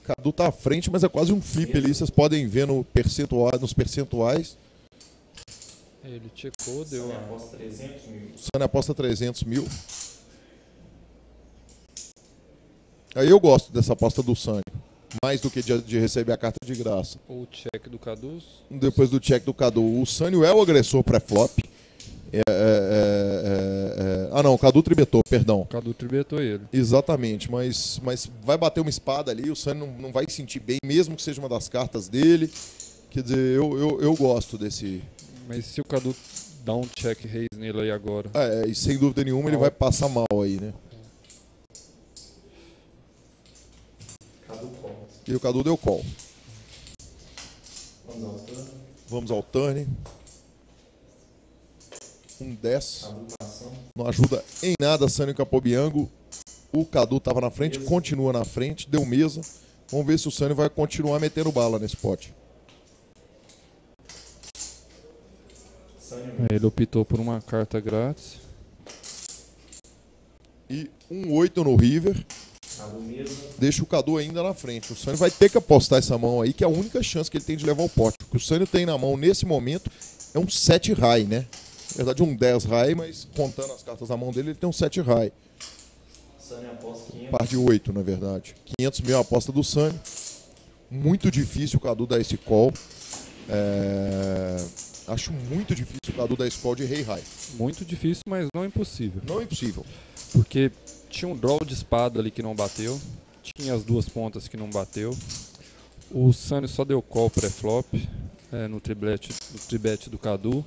Cadu tá à frente, mas é quase um flip ali. Vocês podem ver no percentual, nos percentuais. Ele checou, deu Sânio a... aposta 300 mil. O Sânio aposta 300 mil. Aí eu gosto dessa aposta do Sânio. Mais do que de receber a carta de graça. O check do Cadu. Depois do check do Cadu. O Sânio é o agressor pré-flop. Ah não, o Cadu tribetou, perdão. O Cadu tribetou ele. Exatamente, mas vai bater uma espada ali, o Sânio não vai sentir bem, mesmo que seja uma das cartas dele. Quer dizer, eu gosto desse... Mas se o Cadu dá um check raise nele aí agora... E sem dúvida nenhuma ele vai passar mal aí, né? Cadu call. E o Cadu deu call. Vamos ao turno. Vamos ao turn. 10. Cadu com ação. Não ajuda em nada Sânio Capobiango. O Cadu estava na frente, continua na frente, deu mesa. Vamos ver se o Sânio vai continuar metendo bala nesse pote. Ele optou por uma carta grátis. E 1-8 no River. Cadu mesa. Deixa o Cadu ainda na frente. O Sânio vai ter que apostar essa mão aí, que é a única chance que ele tem de levar o pote. O que o Sânio tem na mão nesse momento é um 7 high, né? Na verdade um 10 high, mas contando as cartas na mão dele, ele tem um 7 high. Sânio aposta 500. Par de 8, na verdade. 500 mil a aposta do Sânio. Muito difícil o Cadu dar esse call. Acho muito difícil o Cadu dar esse call de rei high. Muito difícil, mas não impossível. Não é impossível. Porque tinha um draw de espada ali que não bateu. Tinha as 2 pontas que não bateu. O Sânio só deu call pré-flop no tribet do Cadu.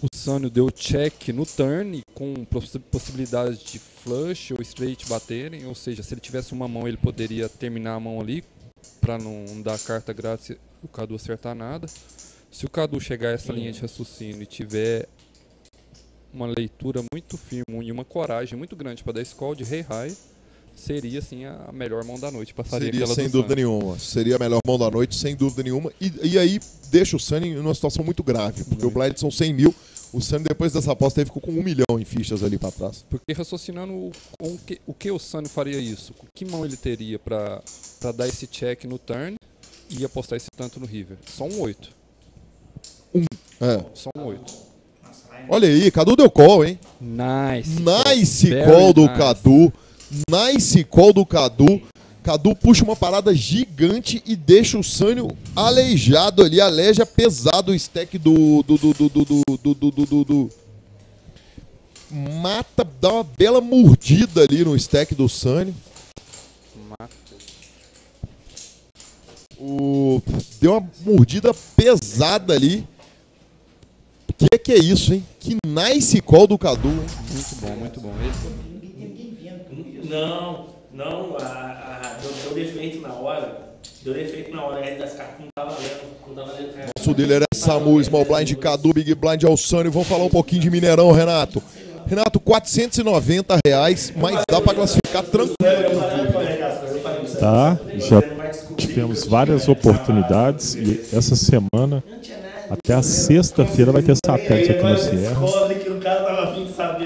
O Sânio deu check no turn com possibilidade de flush ou straight baterem. Ou seja, se ele tivesse uma mão, ele poderia terminar a mão ali para não dar carta grátis e o Cadu acertar nada. Se o Cadu chegar a essa linha de raciocínio e tiver uma leitura muito firme e uma coragem muito grande para dar esse call de rei high, seria assim a melhor mão da noite. Passaria Seria aquela sem do dúvida Sânio. nenhuma. Seria a melhor mão da noite, sem dúvida nenhuma. E aí deixa o Sânio numa situação muito grave, porque o blind são 100 mil. O Sânio, depois dessa aposta, ele ficou com 1 milhão em fichas ali para trás. Porque raciocinando o que o Sânio faria isso? Que mão ele teria para dar esse check no turn e apostar esse tanto no River? Só um 8. Só um 8. Olha aí, Cadu deu call, hein? Nice call do Cadu. Nice call do Cadu. Cadu puxa uma parada gigante e deixa o Sânio aleijado ali. Aleja pesado o stack do... Mata, dá uma bela mordida ali no stack do Sânio. Deu uma mordida pesada ali. Que é isso, hein? Que nice call do Cadu, hein? Muito bom, muito bom. Não, deu defeito na hora. Deu defeito na hora, a rede das cartas não tava valendo. O nosso dealer é Samu, Small Blind, Cadu, Big Blind, Alçânio. Vamos falar um pouquinho de Mineirão, Renato. Renato, R$490, mas dá para classificar tranquilo. Tá, já tivemos várias oportunidades e essa semana, até a sexta-feira, vai ter satélite aqui no Sierra.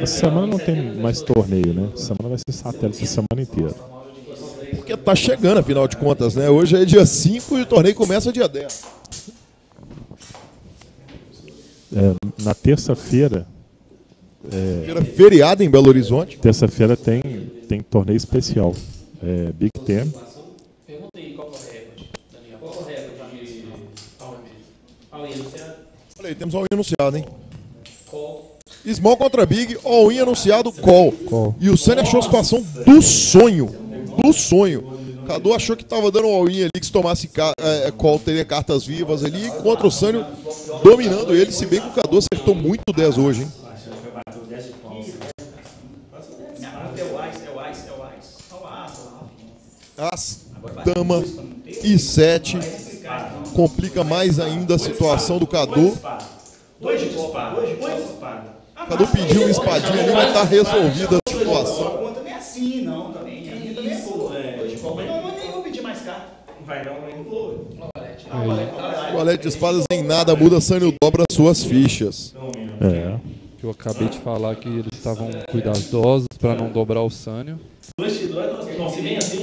Essa semana não tem mais torneio, né? Essa semana vai ser satélite a semana inteira. Porque tá chegando, afinal de contas, né? Hoje é dia 5 e o torneio começa dia 10. Na terça-feira... feriado em Belo Horizonte. Terça-feira tem torneio especial. Big Ten. Perguntei qual é o recorde, Daniel. Qual é o recorde de all-in anunciado? Olha aí, temos all-in anunciado, hein? Call. Small contra Big, all-in anunciado, call. E o Sani achou a situação do sonho. Do sonho. Cadu achou que tava dando um all-in ali, que se tomasse call teria cartas vivas ali, contra o Sânio dominando ele, se bem que o Cadu acertou muito 10 hoje, hein? As, dama e 7. Complica mais ainda a situação do Cadu. Cadu pediu uma espadinha ali, mas tá resolvida a situação. Não é assim, não, também. A minha também é boa. Eu nem vou pedir mais carta. Vai dar um flow. O valete de espadas em nada muda, Sânio dobra suas fichas. Eu acabei de falar que eles estavam cuidadosos para não dobrar o Sânio.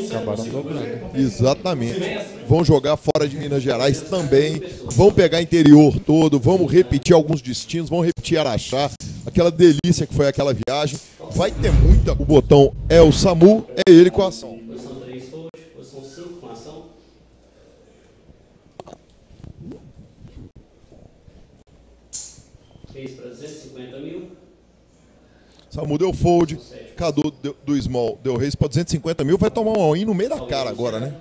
Acabaram dobrando. Exatamente. Vão jogar fora de Minas Gerais também. Vão pegar interior todo. Vamos repetir alguns destinos. Vão repetir Araxá. Aquela delícia que foi aquela viagem. Vai ter muita. O botão é o SAMU. É ele com a ação. Posição 3 fold. Posição 5 com ação. Fez para 250 mil. SAMU deu fold. Cadu do Small deu raise para 250 mil. Vai tomar um all-in no meio da cara agora, né?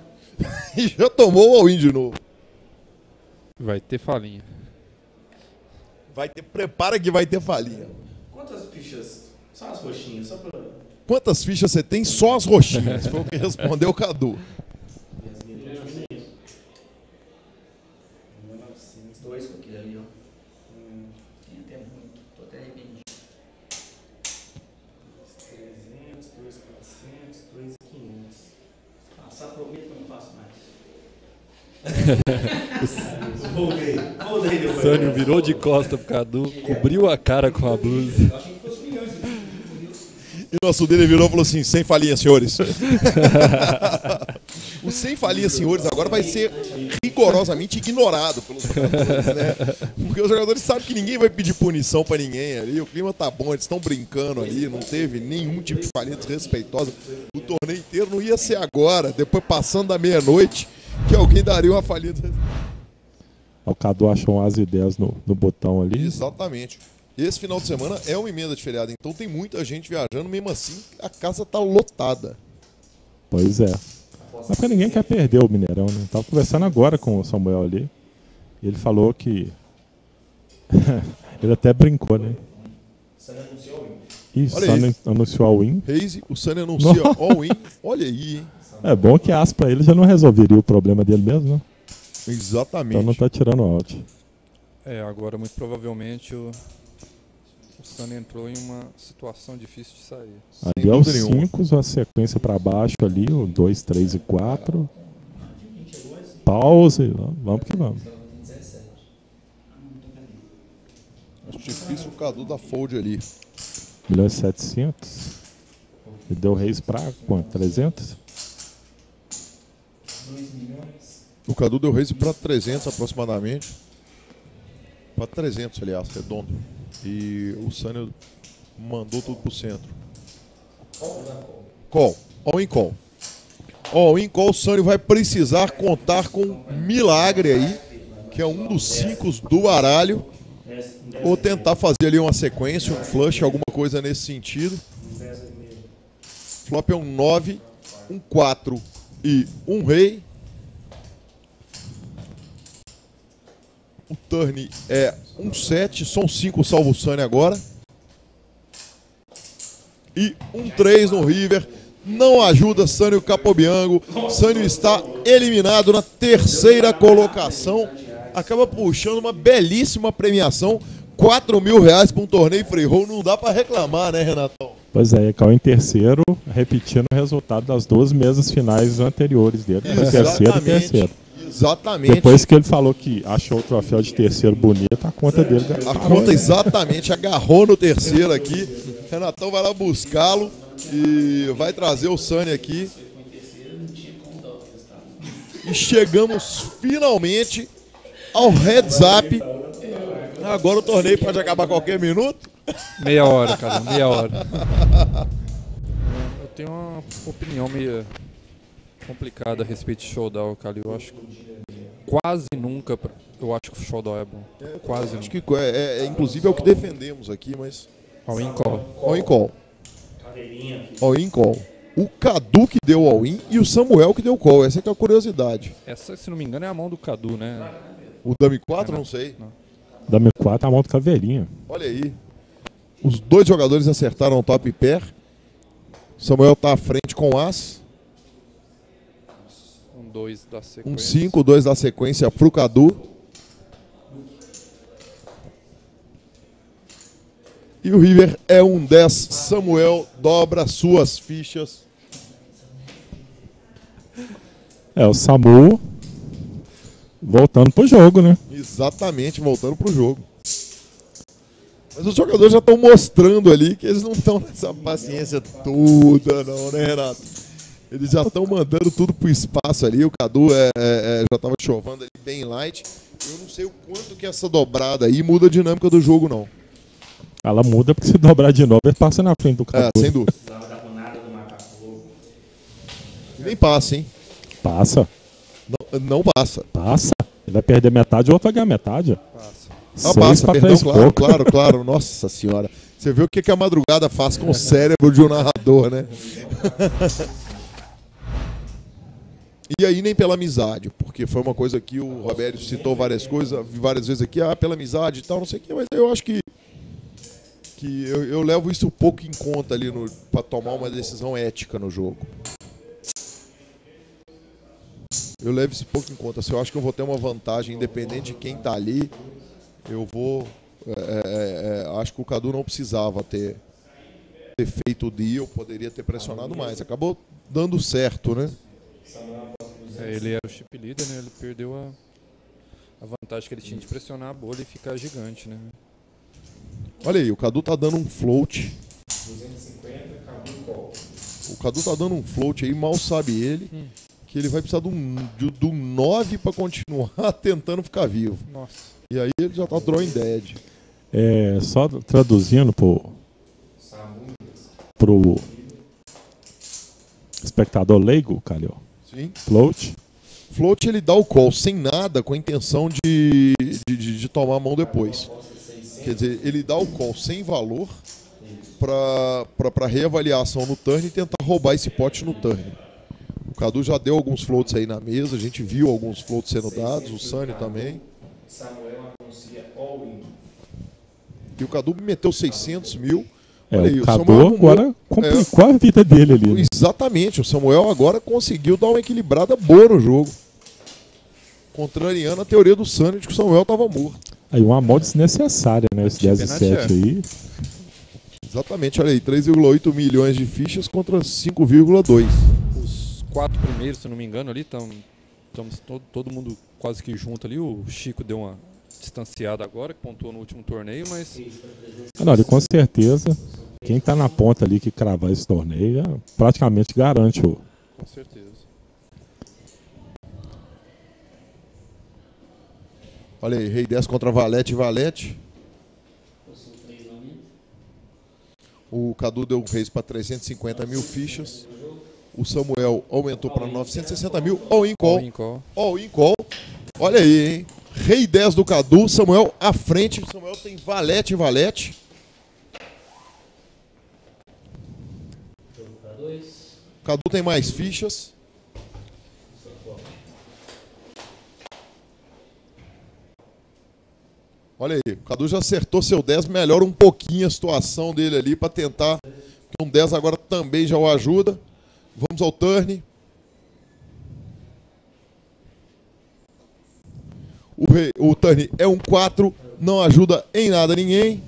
E já tomou o all-in de novo. Vai ter falinha. Prepara que vai ter falinha. Quantas fichas? Só as roxinhas, só pra... Quantas fichas você tem? Só as roxinhas. Foi o que respondeu o Cadu. 1902 com aquele ali, ó. Tem até muito, tô até arrependido. 300, 2.400, 2.500. Passar prometo que eu não faço mais. Voltei depois. Sânio virou de costa pro Cadu, cobriu a cara com a blusa. E o nosso dele virou e falou assim, sem falinha, senhores. O sem falinha, senhores, agora vai ser rigorosamente ignorado pelos jogadores, né? Porque os jogadores sabem que ninguém vai pedir punição pra ninguém ali, o clima tá bom, eles estão brincando ali, não teve nenhum tipo de falinha desrespeitosa. O torneio inteiro não ia ser agora, depois passando da meia-noite, que alguém daria uma falinha desrespeitosa. O Cadu achou um as e 10 no botão ali. Exatamente. Esse final de semana é uma emenda de feriado, então tem muita gente viajando, mesmo assim a casa tá lotada. Pois é. Mas porque ninguém quer perder o Mineirão, né? Tava conversando agora com o Samuel ali. E ele falou que... ele até brincou, né? Isso, anunciou a win. Reise, o Sani anuncia all-in. Olha aí, hein? É bom que as pra ele já não resolveria o problema dele mesmo, né? Exatamente. Então não tá tirando out. Agora muito provavelmente o Sani entrou em uma situação difícil de sair. Ali é os 5, a sequência pra baixo ali, o 2, 3 e 4. Pause, vamos que vamos. Acho difícil o Cadu da fold ali. 1.700.000. E deu raise pra quanto? 300? O Cadu deu raise para 300 aproximadamente. Para 300, aliás, redondo. E o Sânio mandou tudo pro centro. Call. All in call. All in call, o Sânio vai precisar contar com um milagre aí, que é um dos 5 do baralho. Ou tentar fazer ali uma sequência, um flush, alguma coisa nesse sentido. Flop é um 9, um 4 e um rei. O turn é um 7, são 5 salvo o Sânio agora. E um 3 no river. Não ajuda Sânio Capobiango. Sânio está eliminado na terceira colocação. Acaba puxando uma belíssima premiação. R$4.000 para um torneio free roll, não dá para reclamar, né, Renatão? Pois é, caiu em terceiro, repetindo o resultado das 2 mesas finais anteriores dele. Foi terceiro e terceiro. Exatamente. Depois que ele falou que achou o troféu de terceiro bonito, a conta dele... A conta exatamente, agarrou no terceiro aqui. Renatão vai lá buscá-lo e vai trazer o Sunny aqui. E chegamos finalmente ao heads up. Agora o torneio pode acabar a qualquer minuto. Meia hora, cara, meia hora. Eu tenho uma opinião meio complicada a respeito de showdown, cara. Eu acho que quase nunca eu acho que o showdown é bom. Quase acho nunca. que inclusive é o que defendemos aqui, mas... All-in call. All-in call. All-in call. O Cadu que deu all-in e o Samuel que deu call. Essa que é a curiosidade. Essa, se não me engano, é a mão do Cadu, né? O Dame 4, não sei. Não. Dame 4, a mão do Caveirinha. Olha aí. Os dois jogadores acertaram o top pair. Samuel tá à frente com as. 2 da sequência. 5, 2 da sequência pro Cadu. E o River é 10. Samuel dobra suas fichas. O Samu voltando pro jogo, né? Exatamente, voltando pro jogo. Mas os jogadores já estão mostrando ali que eles não estão nessa paciência toda, não, né, Renato? Eles já estão mandando tudo pro espaço ali. O Cadu já estava chovando ali bem light. Eu não sei o quanto que essa dobrada aí muda a dinâmica do jogo, não. Ela muda porque se dobrar de novo, ele passa na frente do Cadu. Sem dúvida. Nem passa, hein? Passa. Não passa. Passa. Ele vai perder metade, o outro vai ganhar metade. Passa. Passa, perdão, claro. Nossa senhora. Você vê o que a madrugada faz com o cérebro de um narrador, né? E aí nem pela amizade, porque foi uma coisa que o Roberto citou várias vezes aqui, pela amizade e tal, não sei o que, mas eu acho que eu levo isso um pouco em conta ali para tomar uma decisão ética no jogo. Eu levo isso um pouco em conta. Se eu acho que eu vou ter uma vantagem, independente de quem tá ali, eu vou... acho que o Cadu não precisava ter feito o deal, poderia ter pressionado mais. Acabou dando certo, né? Ele era o chip leader, né? Ele perdeu a vantagem que ele tinha de pressionar a bolha e ficar gigante, né? Olha aí, o Cadu tá dando um float. 250, Cadu call. O Cadu tá dando um float aí, mal sabe ele, que ele vai precisar do 9 para continuar tentando ficar vivo. Nossa. E aí ele já tá drawing dead. Só traduzindo pro espectador leigo, Calil. Sim. Float. Float ele dá o call sem nada, com a intenção de tomar a mão depois. Quer dizer, ele dá o call sem valor para reavaliação no turn e tentar roubar esse pote no turn. O Cadu já deu alguns floats aí na mesa, a gente viu alguns floats sendo dados, o Sunny também. Samuel anuncia all-in. E o Cadu meteu 600 mil. O Cadu agora complicou a vida dele ali. Né? Exatamente, o Samuel agora conseguiu dar uma equilibrada boa no jogo. Contrariando a teoria do Sunny de que o Samuel estava morto. Aí uma mão desnecessária, né? Esse 10 e 7 aí. Exatamente, olha aí, 3,8 milhões de fichas contra 5,2. Os 4 primeiros, se não me engano, ali estamos todo mundo quase que junto ali. O Chico deu uma distanciada agora, que pontuou no último torneio, mas... Não, e com certeza, quem tá na ponta ali que cravar esse torneio praticamente garante o... Com certeza. Olha aí, Rei 10 contra Valete e Valete. O Cadu deu um raise para 350 mil fichas. O Samuel aumentou para 960 mil. All-in call. All-in call. Olha aí, hein? Rei 10 do Cadu. Samuel à frente. O Samuel tem Valete e Valete. O Cadu tem mais fichas. Olha aí, o Cadu já acertou seu 10, melhora um pouquinho a situação dele ali para tentar. Um 10 agora também já o ajuda. Vamos ao turn. O turn é um 4, não ajuda em nada ninguém.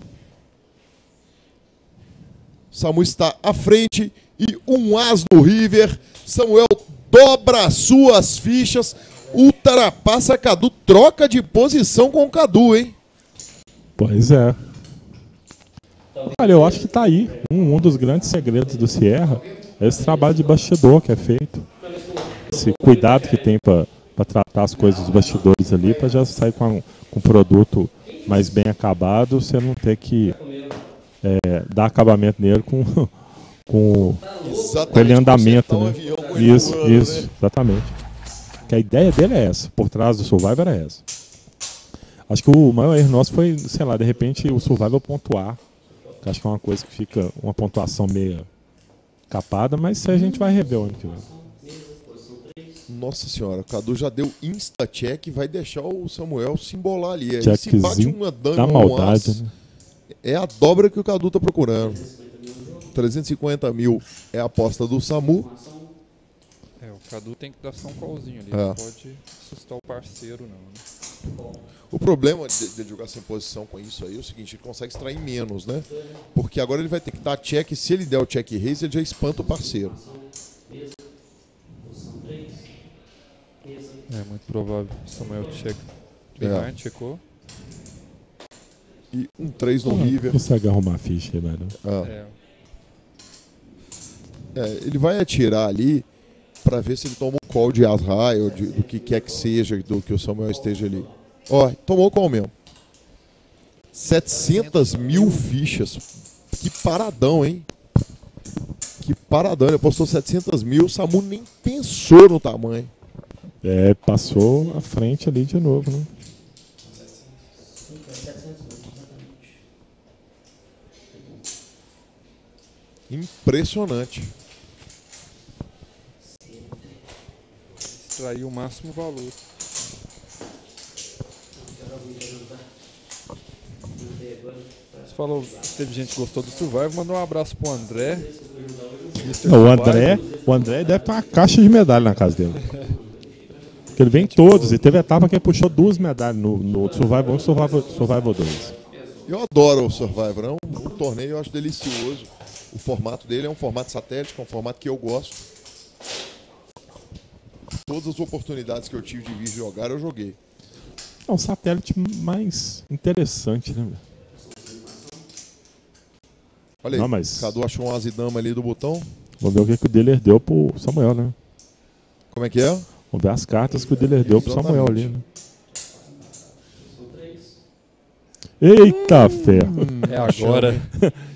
Samu está à frente e um as do River. Samuel dobra suas fichas, ultrapassa Cadu, troca de posição com o Cadu, hein? Pois é. Olha, eu acho que tá aí. Um dos grandes segredos do Sierra é esse trabalho de bastidor que é feito. Esse cuidado que tem para tratar as coisas dos bastidores ali, para já sair com um produto mais bem acabado, você não ter que dar acabamento nele com aquele andamento, né? Isso, exatamente. Que a ideia dele é essa, por trás do Survivor é essa. Acho que o maior erro nosso foi, sei lá, de repente o Survivor pontuar. Que acho que é uma coisa que fica uma pontuação meio capada, mas isso a gente vai rever o ano que vem. Nossa senhora, o Cadu já deu insta-check e vai deixar o Samuel se embolar ali. Aí se bate uma dama, da maldade, né? É a dobra que o Cadu tá procurando. 350 mil é a aposta do Samu. O Cadu tem que dar só um callzinho ali, É. não pode assustar o parceiro não, né? O problema de jogar sem posição com isso aí é o seguinte, ele consegue extrair menos, né? Porque agora ele vai ter que dar check, se ele der o check raise, ele já espanta o parceiro. É muito provável. Samuel check. Checou. E um 3 no River. Consegue arrumar a ficha aí, velho. Ele vai atirar ali pra ver se ele toma um call de as-high ou do que quer que seja, do que o Samuel esteja ali. Ó, tomou o call mesmo. 700 mil fichas. Que paradão, hein? Que paradão. Ele apostou 700 mil, o Samu nem pensou no tamanho. Passou à frente ali de novo, né? Impressionante. Extrair o máximo valor. Você falou, teve gente que gostou do Survivor, mandou um abraço pro André. O André deve ter uma caixa de medalha na casa dele. Porque ele vem em todos, e teve etapa que ele puxou 2 medalhas no Survivor 1 e Survivor 2. Eu adoro o Survivor, é um torneio eu acho delicioso. O formato dele é um formato satélite, que é um formato que eu gosto. Todas as oportunidades que eu tive de vir jogar, eu joguei. É um satélite mais interessante, né? Olha aí, não, mas... Cadu achou um asidama ali do botão. Vamos ver o que o dealer deu pro Samuel, né? Como é que é? Vamos ver as cartas que o dealer deu pro Samuel ali, né? Eita ferro! É agora.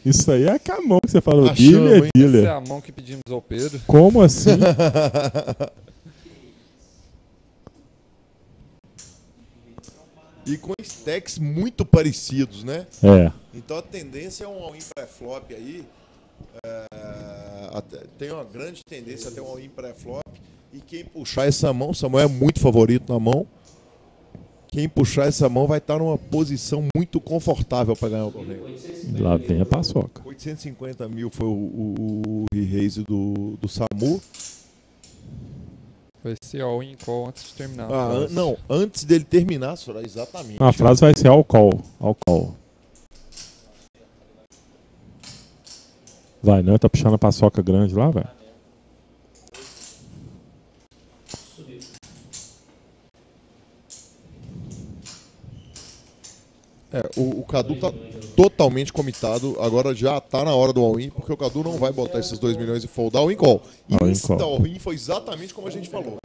Isso aí é a mão que você falou. Achamos, dealer. Essa é a mão que pedimos ao Pedro. Como assim? E com stacks muito parecidos, né? Então a tendência é um all-in pré-flop aí. Tem uma grande tendência a ter um all-in pré-flop. E quem puxar essa mão, o Samuel é muito favorito na mão. Quem puxar essa mão vai estar numa posição muito confortável para ganhar o torneio. Lá vem a paçoca. 850 mil foi o re-raise do Samu. Vai ser all-in call antes de terminar. Não, antes dele terminar, exatamente. A frase vai ser all call. All call. Vai, não? Tá puxando a paçoca grande lá, velho? O Cadu tá totalmente comitado. Agora já tá na hora do all-in, porque o Cadu não vai botar esses 2 milhões e foldar all-in call. All-in foi exatamente como a gente falou.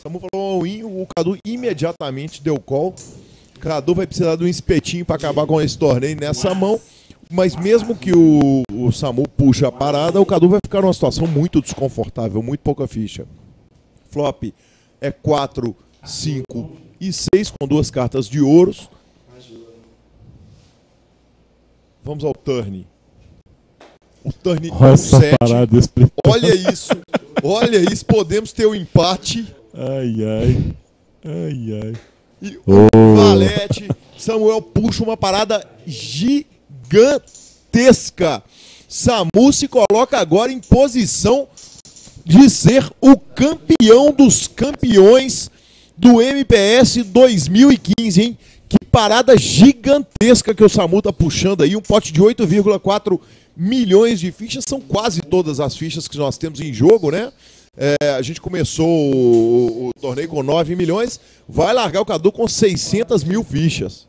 Samu falou all-in, o Cadu imediatamente deu call. O Cadu vai precisar de um espetinho para acabar com esse torneio nessa mão. Mas mesmo que o Samu puxe a parada, o Cadu vai ficar numa situação muito desconfortável, muito pouca ficha. Flop é 4, 5 e 6 com 2 cartas de ouros. Vamos ao turn. O turn é 7. Olha isso, podemos ter o empate. Ai. E o valete, Samuel puxa uma parada gigantesca. Samu se coloca agora em posição de ser o campeão dos campeões do MPS 2015, hein? Que parada gigantesca que o Samu tá puxando aí. Um pote de 8,4 milhões de fichas. São quase todas as fichas que nós temos em jogo, né? A gente começou o torneio com 9 milhões. Vai largar o Cadu com 600 mil fichas.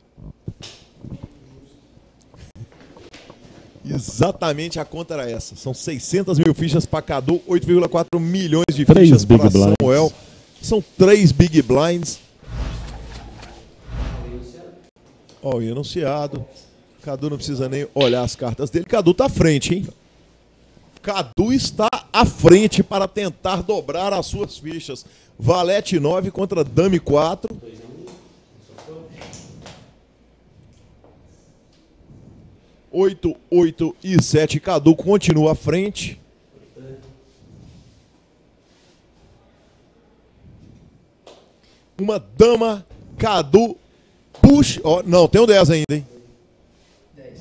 Exatamente, a conta era essa. São 600 mil fichas para Cadu, 8,4 milhões de fichas para Samuel. São 3 Big Blinds. Ó, o enunciado. Cadu não precisa nem olhar as cartas dele. Cadu tá à frente, hein? Cadu está à frente para tentar dobrar as suas fichas. Valete 9 contra Dame 4. Oito, 8 e 7. Cadu continua à frente. Uma dama. Cadu puxa. Oh, não, tem um 10 ainda, hein? 10.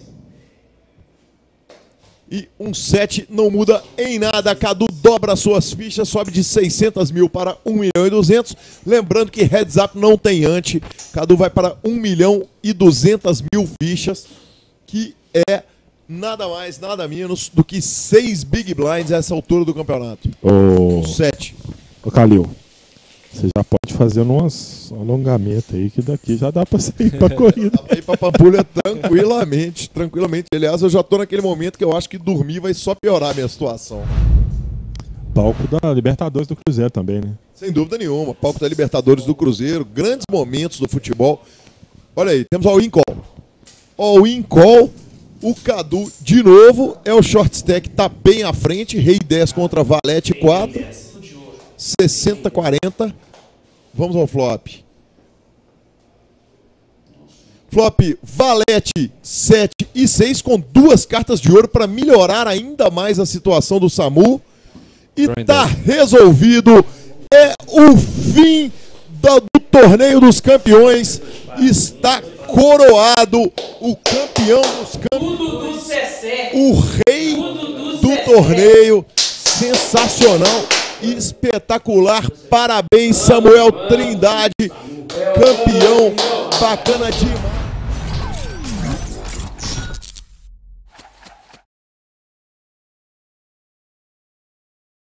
E um 7 não muda em nada. Cadu dobra suas fichas, sobe de 600 mil para 1 milhão e 200. Lembrando que Heads Up não tem ante. Cadu vai para 1 milhão e 200 mil fichas, que é nada mais, nada menos do que 6 Big Blinds a essa altura do campeonato. 7. Ô Calil, você já pode fazer umas alongamento aí, que daqui já dá pra sair pra corrida. Dá pra ir pra Pampulha tranquilamente, tranquilamente. Aliás, eu já tô naquele momento que eu acho que dormir vai só piorar a minha situação. Palco da Libertadores do Cruzeiro também, né? Sem dúvida nenhuma. Palco da Libertadores do Cruzeiro. Grandes momentos do futebol. Olha aí, temos all-in call. All-in call. O Cadu, de novo, é o short stack, tá bem à frente. Rei 10 contra Valete 4. 60-40. Vamos ao flop. Flop, Valete 7 e 6 com 2 cartas de ouro para melhorar ainda mais a situação do Samu. E tá resolvido. É o fim do torneio dos campeões. Está coroado o campeão dos campeões. O rei do torneio. Sensacional. Espetacular. Parabéns, Samuel Trindade. Campeão. Bacana demais.